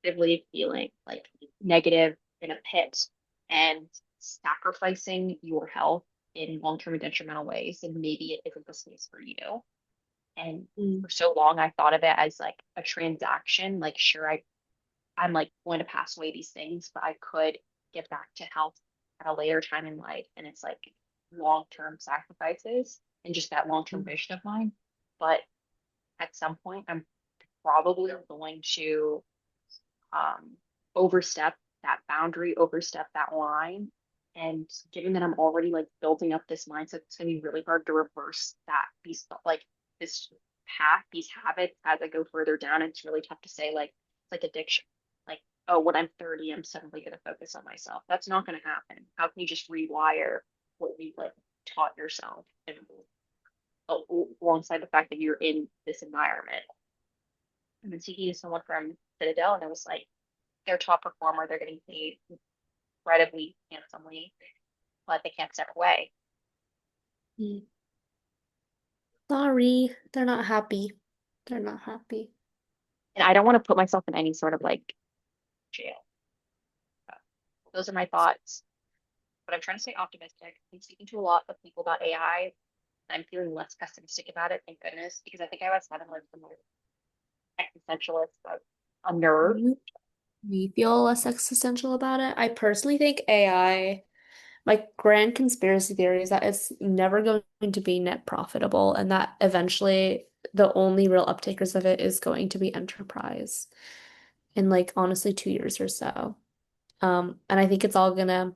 actively feeling like negative in a pit and sacrificing your health in long-term and detrimental ways, and maybe it isn't the space for you. And Mm. for so long, I thought of it as like a transaction. Like, sure, I'm like going to pass away these things, but I could get back to health at a later time in life. And it's like long-term sacrifices and just that long-term vision of mine. But at some point, I'm probably going to um, overstep that boundary, overstep that line. And given that I'm already like building up this mindset, it's gonna be really hard to reverse that piece, like this path, these habits as I go further down. It's really tough to say, like, it's like addiction. Like, oh, when I'm 30, I'm suddenly gonna focus on myself. That's not gonna happen. How can you just rewire what you like taught yourself and alongside the fact that you're in this environment? I've been speaking to someone from Citadel, and I was like, they're top performer, they're getting paid incredibly handsomely, but they can't step away. Mm. Sorry, they're not happy. They're not happy. And I don't want to put myself in any sort of like jail. Those are my thoughts. But I'm trying to stay optimistic. I'm speaking to a lot of people about AI. I'm feeling less pessimistic about it, thank goodness, because I think I was having like the more existentialist, like a nerd. You We feel less existential about it. I personally think AI, my grand conspiracy theory is that it's never going to be net profitable and that eventually the only real uptakers of it is going to be enterprise in like honestly 2 years or so. And I think it's all gonna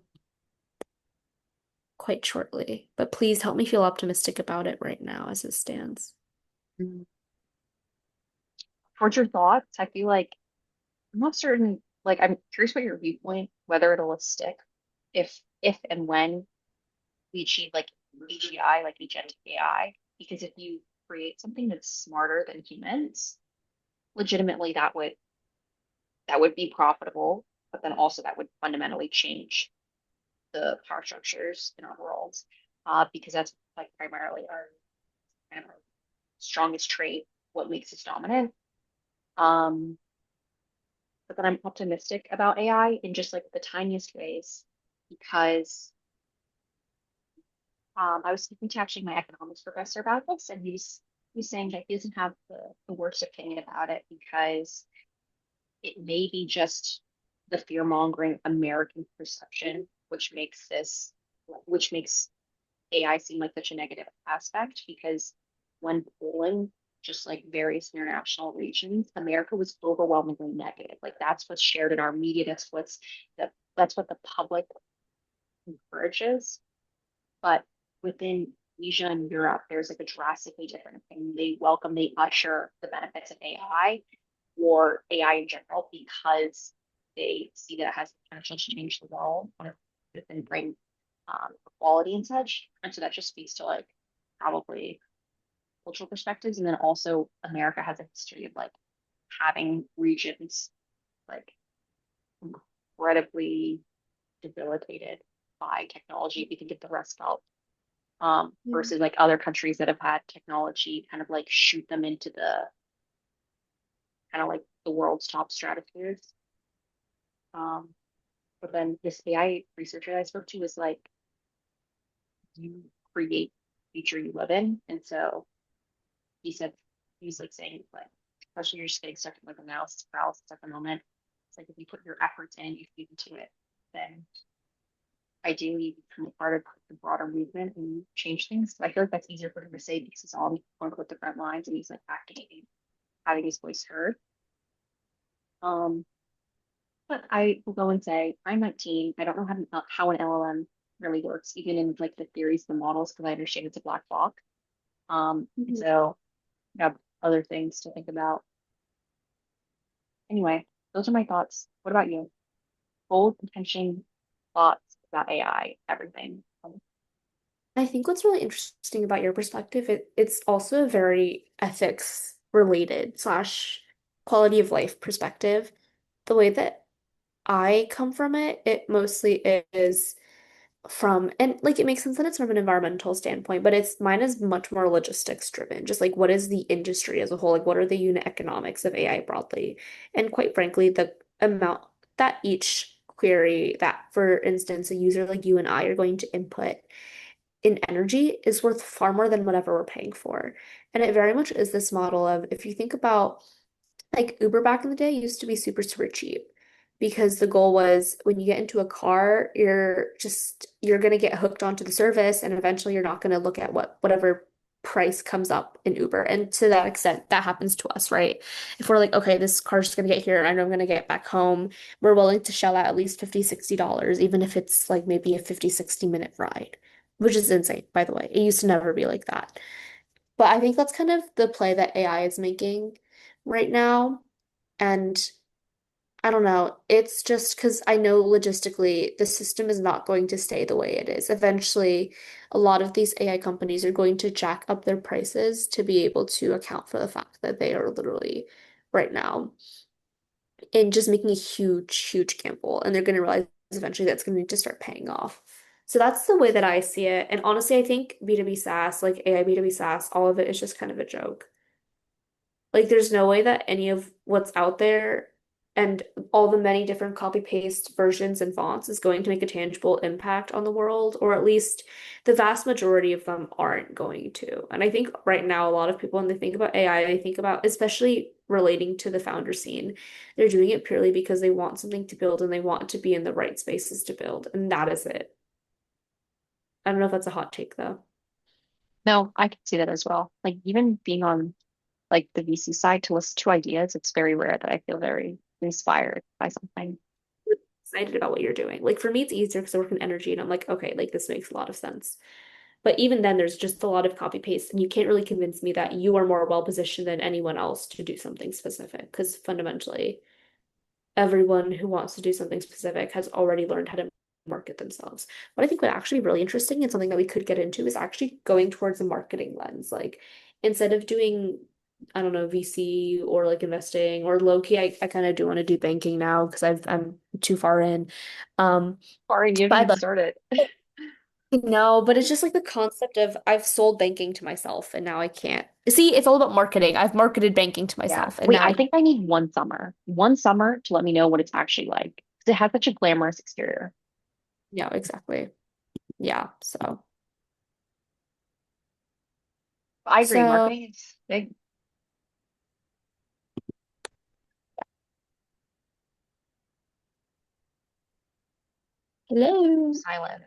quite shortly. But please help me feel optimistic about it right now as it stands. Mm. Towards your thoughts, I feel like I'm not certain, like I'm curious about your viewpoint, whether it'll stick if and when we achieve like AGI, like agentic AI, because if you create something that's smarter than humans, legitimately that would be profitable, but then also that would fundamentally change the power structures in our world, because that's like primarily our kind of our strongest trait, what makes us dominant. Um, but then I'm optimistic about AI in just like the tiniest ways because I was speaking to actually my economics professor about this, and he's saying that he doesn't have the worst opinion about it because it may be just the fear mongering American perception, which makes AI seem like such a negative aspect. Because when polling just like various international regions, America was overwhelmingly negative. Like that's what's shared in our media. That's what the public encourages. But within Asia and Europe, there's like a drastically different opinion. They usher the benefits of AI or AI in general because they see that it has the potential to change the world and bring equality and such. And so that just speaks to like probably cultural perspectives. And then also America has a history of like having regions like incredibly debilitated by technology. If you think of the Rust Belt, Mm. versus like other countries that have had technology kind of like shoot them into the kind of like the world's top stratospheres. Um, but then this AI researcher I spoke to was like, you create the future you live in. And so he said, he was like saying, like, especially you're just getting stuck in like analysis paralysis at the moment. It's like if you put your efforts in, you feed into it, then ideally you become a part of the broader movement and change things. So I feel like that's easier for him to say because he's on quote unquote the front lines and he's like activating, having his voice heard. Um, but I will go and say I'm 19. I don't know how an LLM really works, even in like the theories, the models, because I understand it's a black box. And Mhm. so I have other things to think about. Anyway, those are my thoughts. What about you? Bold intention, thoughts about AI, everything. I think what's really interesting about your perspective, it's also a very ethics related slash quality of life perspective. The way that I come from it, it mostly is from, and like it makes sense that it's from an environmental standpoint, but it's mine is much more logistics driven. Just like what is the industry as a whole? Like what are the unit economics of AI broadly? And quite frankly, the amount that each query that, for instance, a user like you and I are going to input in energy is worth far more than whatever we're paying for. And it very much is this model of if you think about like Uber back in the day used to be super, super cheap because the goal was when you get into a car, you're gonna get hooked onto the service and eventually you're not gonna look at whatever price comes up in Uber. And to that extent, that happens to us, right? If we're like, okay, this car's just gonna get here and I know I'm gonna get back home, we're willing to shell out at least $50, $60, even if it's like maybe a 50, 60-minute ride, which is insane, by the way. It used to never be like that. But I think that's kind of the play that AI is making right now. And I don't know, it's just because I know logistically the system is not going to stay the way it is. Eventually, a lot of these AI companies are going to jack up their prices to be able to account for the fact that they are literally right now and just making a huge, huge gamble. And they're going to realize eventually that's going to need to start paying off. So that's the way that I see it. And honestly, I think B2B SaaS, like AI B2B SaaS, all of it is just kind of a joke. Like there's no way that any of what's out there and all the many different copy paste versions and fonts is going to make a tangible impact on the world, or at least the vast majority of them aren't going to. And I think right now, a lot of people, when they think about AI, they think about, especially relating to the founder scene, they're doing it purely because they want something to build and they want to be in the right spaces to build. And that is it. I don't know if that's a hot take though. No, I can see that as well. Like even being on like the VC side to listen to ideas, it's very rare that I feel very inspired by something. Excited about what you're doing. Like for me, it's easier because I work in energy and I'm like, okay, like this makes a lot of sense. But even then, there's just a lot of copy paste, and you can't really convince me that you are more well positioned than anyone else to do something specific. Because fundamentally, everyone who wants to do something specific has already learned how to market themselves. What I think would actually be really interesting and something that we could get into is actually going towards a marketing lens. Like instead of doing, I don't know, VC or like investing or low key, I kind of do want to do banking now because I'm too far in. Um, Sorry, you haven't but even I'd love started. no, but it's just like the concept of I've sold banking to myself and now I can't. See, it's all about marketing. I've marketed banking to Yeah. myself and Wait, now I I think I need one summer to let me know what it's actually like. 'Cause it has such a glamorous exterior. yeah, exactly. Yeah. I agree. So Marketing is big. hello. Silent.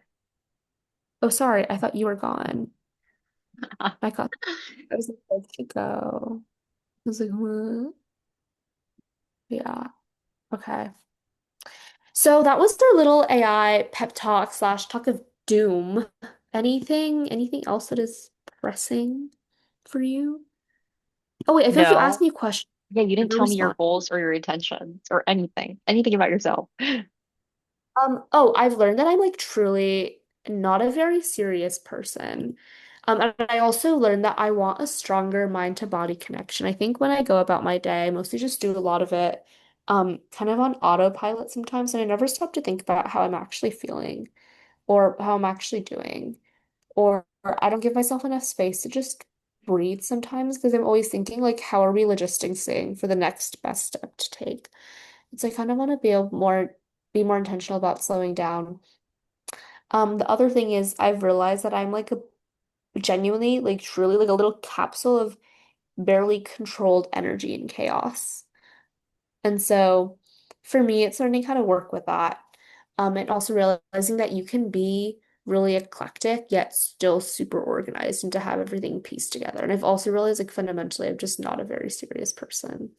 Oh, sorry. I thought you were gone. I thought I was like, where'd you go? I was like, what? Yeah. Okay. So that was their little AI pep talk slash talk of doom. Anything else that is pressing for you? Oh wait, I feel like you asked No. me a question. Yeah, you I didn't never tell me your responded. goals or your intentions or anything. Anything about yourself. Oh, I've learned that I'm like truly not a very serious person. And I also learned that I want a stronger mind to body connection. I think when I go about my day, I mostly just do a lot of it kind of on autopilot sometimes, and I never stop to think about how I'm actually feeling or how I'm actually doing. Or I don't give myself enough space to just breathe sometimes because I'm always thinking like, how are we logisticing for the next best step to take? It's I kind of want to be more intentional about slowing down. The other thing is I've realized that I'm like a genuinely, like truly like a little capsule of barely controlled energy and chaos. And so for me, it's learning how to work with that. And also realizing that you can be really eclectic, yet still super organized and to have everything pieced together. And I've also realized like fundamentally, I'm just not a very serious person,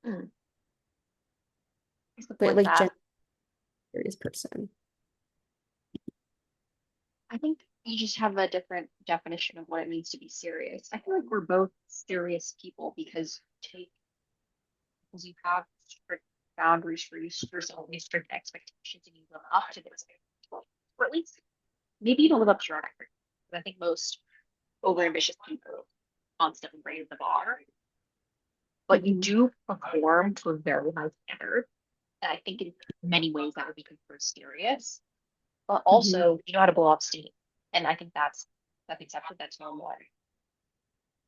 Hmm, I but support like that. genuinely serious person. I think you just have a different definition of what it means to be serious. I feel like we're both serious people because you have strict boundaries for yourself, and strict expectations, and you live up to those expectations. Or at least maybe you don't live up to your own expectations. But I think most overambitious people constantly raise the bar, but you Mhm. do perform to a very high standard. And I think in many ways that would be considered serious. But Hmm. also, you know how to blow off steam. And I think that's accepted, that's normal. I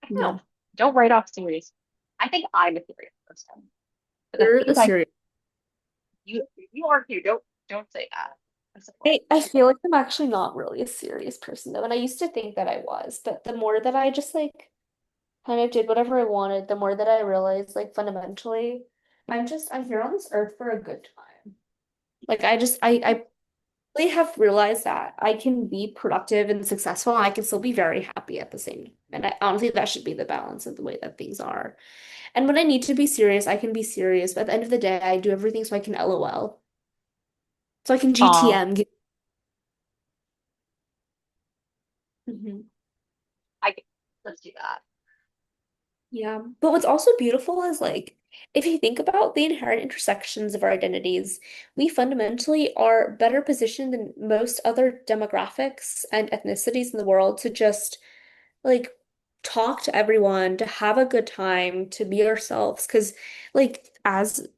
don't Yeah. know. Don't write off serious. I think I'm a serious person. But the You're things a serious. you are too. Don't say that. That's the point. I feel like I'm actually not really a serious person though, and I used to think that I was, but the more that I just like kind of did whatever I wanted, the more that I realized like fundamentally, I'm here on this earth for a good time. Like I really have realized that I can be productive and successful and I can still be very happy at the same time. And honestly that should be the balance of the way that things are. And when I need to be serious, I can be serious, but at the end of the day, I do everything so I can LOL. So I can Aw, GTM. Mhm. I let's do that. Yeah. But what's also beautiful is like, if you think about the inherent intersections of our identities, we fundamentally are better positioned than most other demographics and ethnicities in the world to just like talk to everyone, to have a good time, to be ourselves. Because, like, as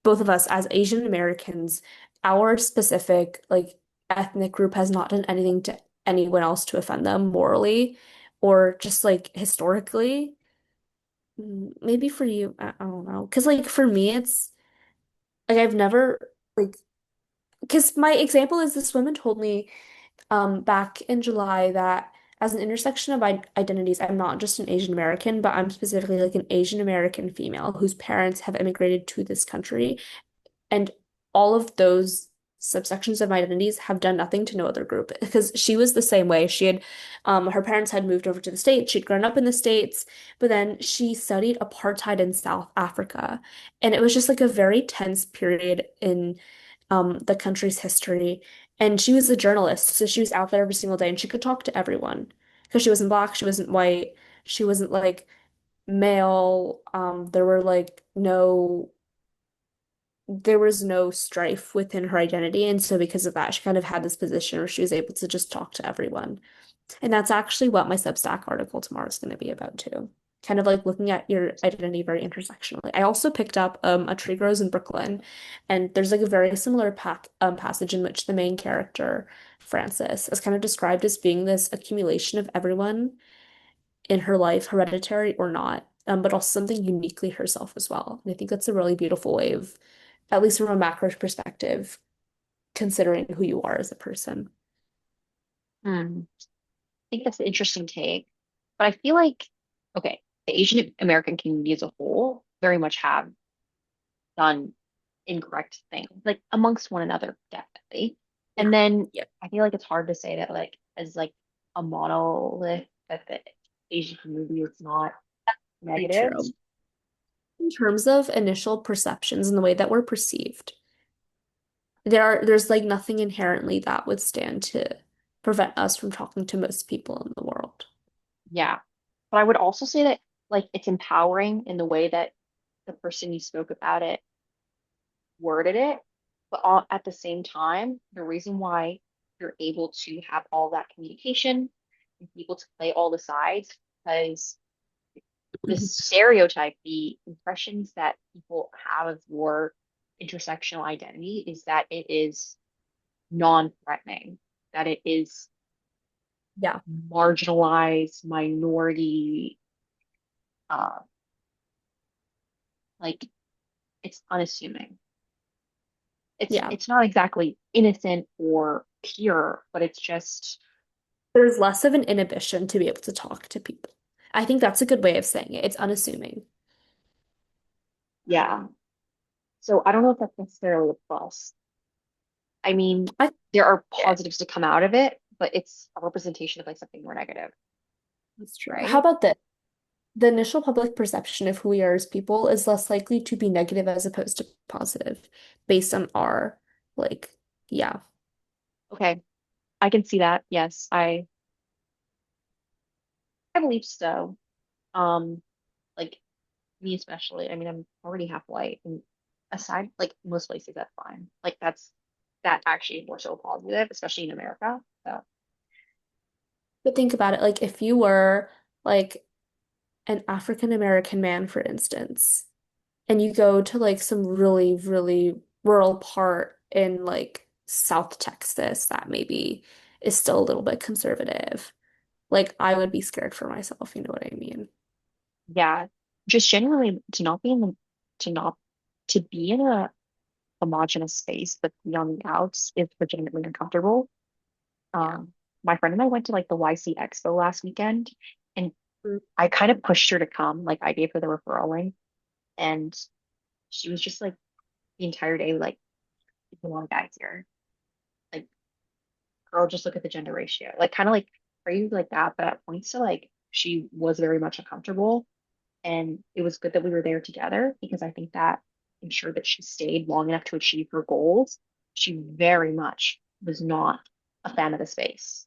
both of us, as Asian Americans, our specific like ethnic group has not done anything to anyone else to offend them morally or just like historically. Maybe for you, I don't know. Because like for me, it's like I've never like because my example is this woman told me back in July that as an intersection of identities, I'm not just an Asian American, but I'm specifically like an Asian American female whose parents have immigrated to this country. And all of those subsections of my identities have done nothing to no other group because she was the same way. She had, her parents had moved over to the States. She'd grown up in the States, but then she studied apartheid in South Africa. And it was just like a very tense period in the country's history. And she was a journalist, so she was out there every single day and she could talk to everyone because she wasn't black, she wasn't white, she wasn't like male. There was no strife within her identity. And so because of that, she kind of had this position where she was able to just talk to everyone. And that's actually what my Substack article tomorrow is going to be about too. Kind of like looking at your identity very intersectionally. I also picked up A Tree Grows in Brooklyn, and there's like a very similar passage in which the main character, Frances, is kind of described as being this accumulation of everyone in her life, hereditary or not, but also something uniquely herself as well. And I think that's a really beautiful way of, at least from a macro perspective, considering who you are as a person. Hmm. I think that's an interesting take. But I feel like, okay, the Asian American community as a whole very much have done incorrect things, like amongst one another, definitely. Yeah. And then Yep. I feel like it's hard to say that like as like a monolith that the Asian community is not Very negative. true. In terms of initial perceptions and the way that we're perceived, there's like nothing inherently that would stand to prevent us from talking to most people in the world. Yeah. But I would also say that like it's empowering in the way that the person you spoke about it worded it, but at the same time, the reason why you're able to have all that communication and be able to play all the sides, because the stereotype, the impressions that people have of your intersectional identity is that it is non-threatening, that it is Yeah. marginalized, minority, uh, like it's unassuming. Yeah. It's not exactly innocent or pure, but it's just There's less of an inhibition to be able to talk to people. I think that's a good way of saying it. It's unassuming. yeah. So I don't know if that's necessarily a plus. I mean, I there are yeah, positives to come out of it, but it's a representation of like something more negative, that's true. How right? about this? The initial public perception of who we are as people is less likely to be negative as opposed to positive based on our, like, yeah, Okay, I can see that. Yes, I believe so. Um, like me especially. I mean, I'm already half white, and aside like most places, that's fine. Like that actually is more so positive, especially in America. So but think about it. Like, if you were like an African American man, for instance, and you go to like some really, really rural part in like South Texas that maybe is still a little bit conservative. Like I would be scared for myself, you know what I mean? Yeah, just genuinely to not to be in a homogenous space, but be on the outs is legitimately uncomfortable. Yeah. Um, my friend and I went to like the YC Expo last weekend, and I kind of pushed her to come. Like I gave her the referral link, and she was just like the entire day like, "There's a lot of guys here. Like, girl, just look at the gender ratio." Like kind of like phrased like that, but at points to like she was very much uncomfortable. And it was good that we were there together because I think that ensured that she stayed long enough to achieve her goals. She very much was not a fan of the space.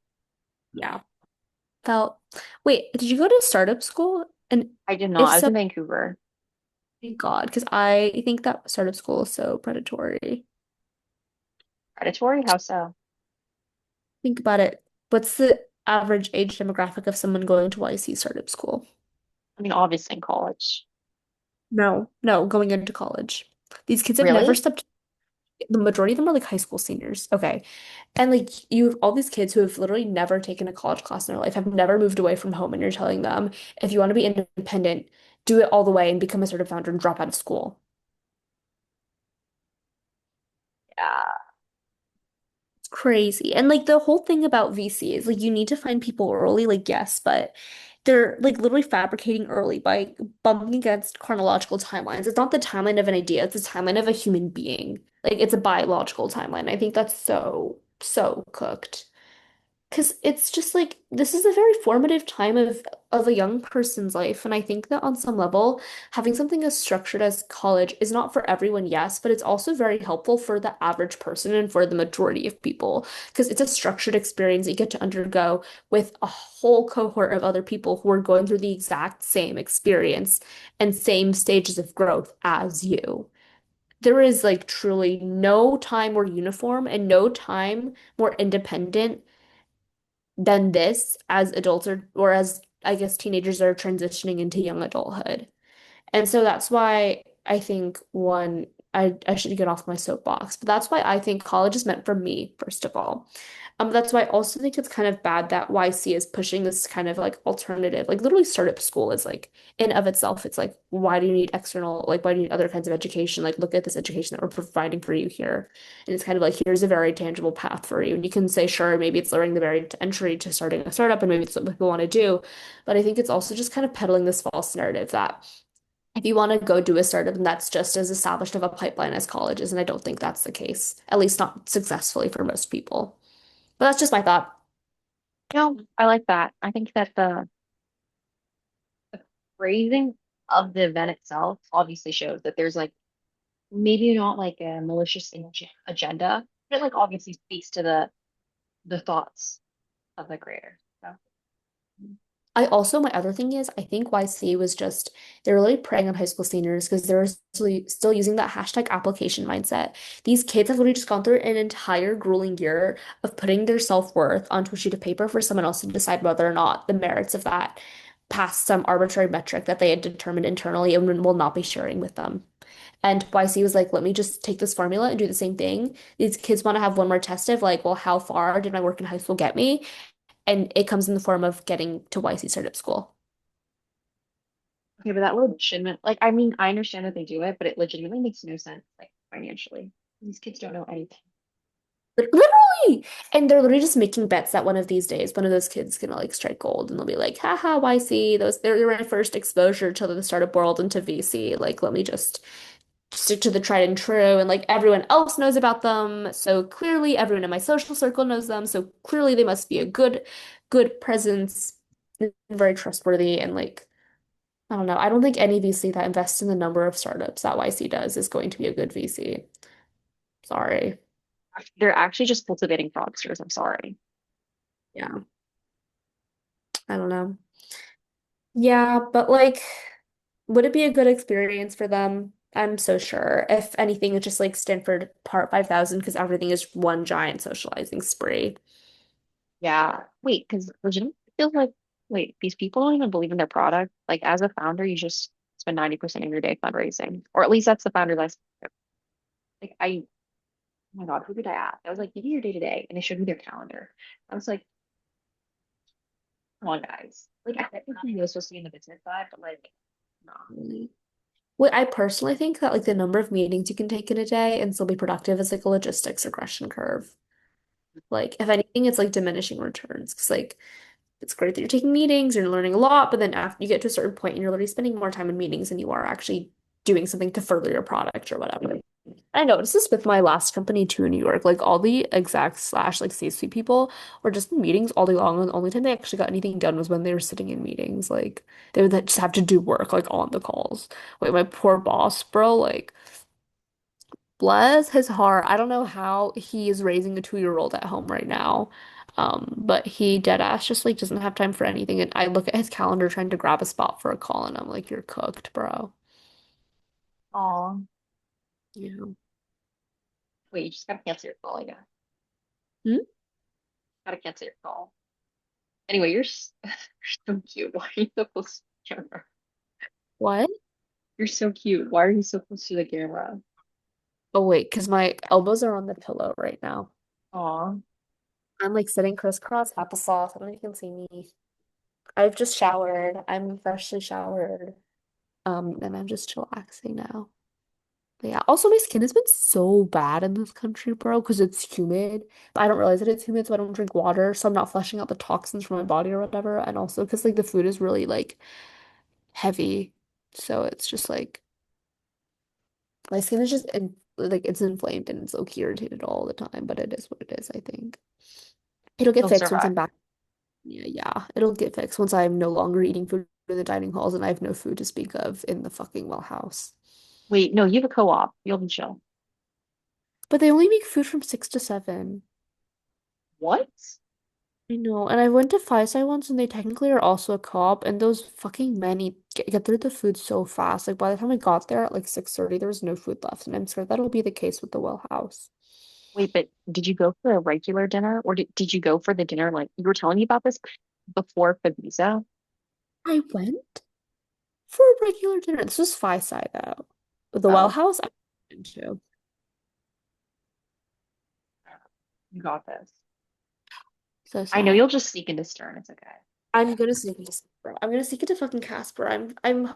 Yeah. Felt, wait, did you go to startup school? And I did not. if I was so, in Vancouver. thank God, because I think that startup school is so predatory. Predatory? How so? Think about it. What's the average age demographic of someone going to YC startup school? I mean, obviously in college. No, no, going into college. These kids have never Really? stepped, the majority of them are like high school seniors. Okay. And like you have all these kids who have literally never taken a college class in their life, have never moved away from home, and you're telling them if you want to be independent, do it all the way and become a startup founder and drop out of school. Yeah. It's crazy. And like the whole thing about VC is like you need to find people early, like yes, but they're like literally fabricating early by bumping against chronological timelines. It's not the timeline of an idea, it's the timeline of a human being. Like it's a biological timeline. I think that's so, so cooked. Because it's just like this is a very formative time of a young person's life, and I think that on some level, having something as structured as college is not for everyone, yes, but it's also very helpful for the average person and for the majority of people because it's a structured experience that you get to undergo with a whole cohort of other people who are going through the exact same experience and same stages of growth as you. There is like truly no time more uniform and no time more independent than this as adults or as I guess teenagers are transitioning into young adulthood. And so that's why I think one, I should get off my soapbox, but that's why I think college is meant for me, first of all. That's why I also think it's kind of bad that YC is pushing this kind of like alternative, like literally startup school is like in of itself, it's like, why do you need external, like why do you need other kinds of education? Like look at this education that we're providing for you here. And it's kind of like, here's a very tangible path for you. And you can say, sure, maybe it's lowering the barrier to entry to starting a startup and maybe it's what people want to do. But I think it's also just kind of peddling this false narrative that if you want to go do a startup, and that's just as established of a pipeline as colleges, and I don't think that's the case, at least not successfully for most people. But that's just my thought. No, I like that. I think that the phrasing of the event itself obviously shows that there's like maybe not like a malicious agenda, but it like obviously speaks to the thoughts of the creator. So I also, my other thing is, I think YC was just, they're really preying on high school seniors because they're still using that hashtag application mindset. These kids have literally just gone through an entire grueling year of putting their self-worth onto a sheet of paper for someone else to decide whether or not the merits of that pass some arbitrary metric that they had determined internally and will not be sharing with them. And YC was like, let me just take this formula and do the same thing. These kids want to have one more test of like, well, how far did my work in high school get me? And it comes in the form of getting to YC startup school. okay, but that legitimate like I mean I understand that they do it, but it legitimately makes no sense like financially. These kids don't know anything. Literally! And they're literally just making bets that one of these days, one of those kids is gonna like strike gold and they'll be like, haha, YC, they're my first exposure to the startup world and to VC. Like, let me just stick to the tried and true. And like everyone else knows about them. So clearly everyone in my social circle knows them. So clearly they must be a good presence and very trustworthy. And like, I don't know. I don't think any VC that invests in the number of startups that YC does is going to be a good VC. Sorry. They're actually just cultivating fraudsters. I'm sorry. Yeah. I don't know. Yeah, but like, would it be a good experience for them? I'm so sure. If anything, it's just like Stanford Part 5000 because everything is one giant socializing spree. Yeah. Wait, because legitimately feels like wait, these people don't even believe in their product. Like as a founder, you just spend 90% of your day fundraising, or at least that's the founders I spoke to. Like oh my God, who did I ask? I was like, give me your day to day, and they showed me their calendar. I was like, come on, guys. Like, I technically was supposed to be in the business side, but like, no. Really. Well, I personally think that like the number of meetings you can take in a day and still be productive is like a logistics regression curve. Like, if anything, it's like diminishing returns. Because like it's great that you're taking meetings, you're learning a lot, but then after you get to a certain point and you're literally spending more time in meetings than you are actually doing something to further your product or whatever. I noticed this with my last company too in New York. Like all the execs slash like C-suite people were just in meetings all day long, and the only time they actually got anything done was when they were sitting in meetings. Like they would just have to do work like on the calls. Wait, my poor boss, bro, like bless his heart. I don't know how he is raising a 2-year-old at home right now. But he dead ass just like doesn't have time for anything. And I look at his calendar trying to grab a spot for a call, and I'm like, you're cooked, bro. Aw. Yeah. Wait, you just gotta cancel your call, I guess. Hmm? Gotta cancel your call. Anyway, you're so cute. Why are you so close to the camera? What? You're so cute. Why are you so close to the camera? Oh wait, because my elbows are on the pillow right now. Aw. I'm like sitting crisscross applesauce. I don't know if you can see me. I've just showered. I'm freshly showered. And I'm just chillaxing now. But yeah, also my skin has been so bad in this country, bro, because it's humid. But I don't realize that it's humid, so I don't drink water, so I'm not flushing out the toxins from my body or whatever. And also because like the food is really like heavy, so it's just like my skin is just like it's inflamed and it's low-key irritated all the time. But it is what it is, I think. It'll get You'll fixed once survive. I'm back. Yeah, it'll get fixed once I'm no longer eating food in the dining halls and I have no food to speak of in the fucking well house. Wait, no, you have a co-op. You'll be chill. But they only make food from 6 to 7. What? I know, and I went to Fireside once, and they technically are also a co-op, and those fucking men get through the food so fast. Like by the time I got there at like 6:30, there was no food left, and I'm sure that'll be the case with the Well House. Wait, but did you go for a regular dinner or did you go for the dinner like you were telling me about this before Ibiza? I went for a regular dinner. This was Fireside though. But the Well Oh, House I went to. you got this. So I know sad. you'll just sneak into Stern. It's okay. I'm gonna sneak into Casper. I'm gonna sneak into fucking Casper.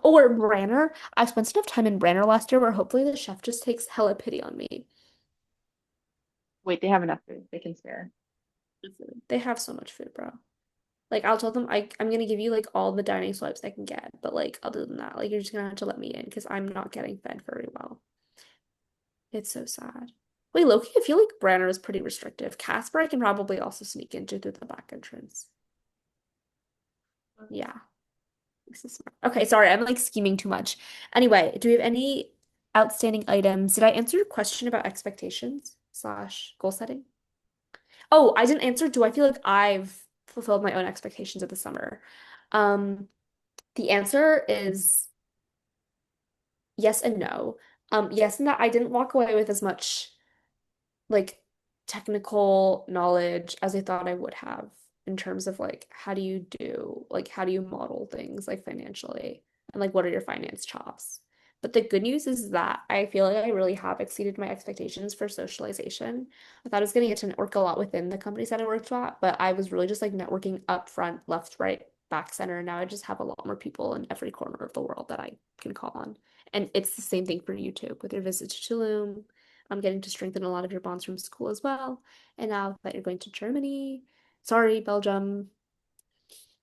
Or Branner. I spent enough time in Branner last year where hopefully the chef just takes hella pity on me. Wait, they have enough food. They can spare. They have so much food, bro. Like I'll tell them I'm gonna give you like all the dining swipes I can get, but like other than that, like you're just gonna have to let me in because I'm not getting fed very well. It's so sad. Wait, Loki, I feel like Branner is pretty restrictive. Casper I can probably also sneak into through the back entrance. Yeah, this is smart. Okay, sorry, I'm like scheming too much. Anyway, do we have any outstanding items? Did I answer your question about expectations slash goal setting? Oh, I didn't answer. Do I feel like I've fulfilled my own expectations of the summer? Um, the answer is yes and no. Yes, in that I didn't walk away with as much like technical knowledge as I thought I would have in terms of like how do you model things like financially and like what are your finance chops. But the good news is that I feel like I really have exceeded my expectations for socialization. I thought I was going to get to network a lot within the companies that I worked at, but I was really just like networking up front, left, right, back, center. And now I just have a lot more people in every corner of the world that I can call on. And it's the same thing for you too with your visit to Tulum. I'm getting to strengthen a lot of your bonds from school as well. And now that you're going to Germany, sorry, Belgium,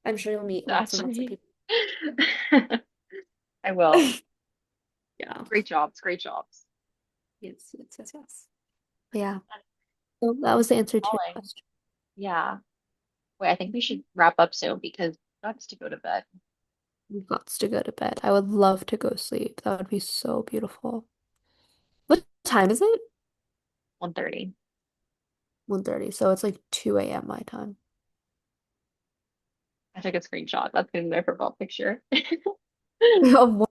I'm sure you'll meet lots and lots of Actually, people. I will. Yeah. Great jobs. Great jobs. Yes, yes, yes, yes. But yeah. So that was the answer to your Calling. question. Yeah. Wait, I think we should wrap up soon because that's to go to bed. We've got to go to bed. I would love to go sleep. That would be so beautiful. What time is it? 1:30. 1:30. So it's like 2 a.m. my time. I took a screenshot. That's in their profile picture. Of what?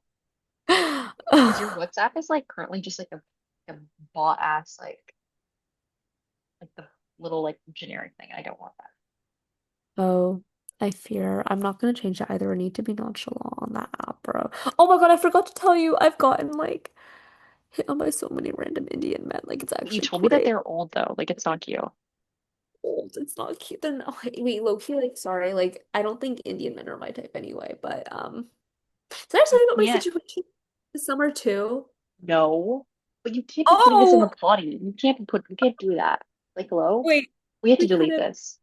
Because your WhatsApp is like currently just like a bot ass like the little like generic thing. I don't want that. Oh. I fear I'm not gonna change it either. I need to be nonchalant on that app, bro. Oh my God, I forgot to tell you, I've gotten like hit on by so many random Indian men. Like it's You actually told me that quite they're old though. Like it's not cute. old. It's not cute. They're not wait, low key, like sorry, like I don't think Indian men are my type anyway, but did I tell You you about my can't. situation this summer too? No. But you can't be putting this in the Oh potty. You can't do that. Like, hello? wait, We have to we delete couldn't. this.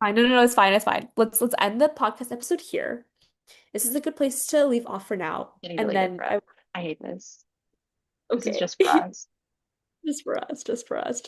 Fine, no, no, no, it's fine, it's fine. Let's end the podcast episode here. This is a good place to leave off for now. Getting And deleted, then Brett. I I hate this. This is okay. just for us. Just for us, just for us.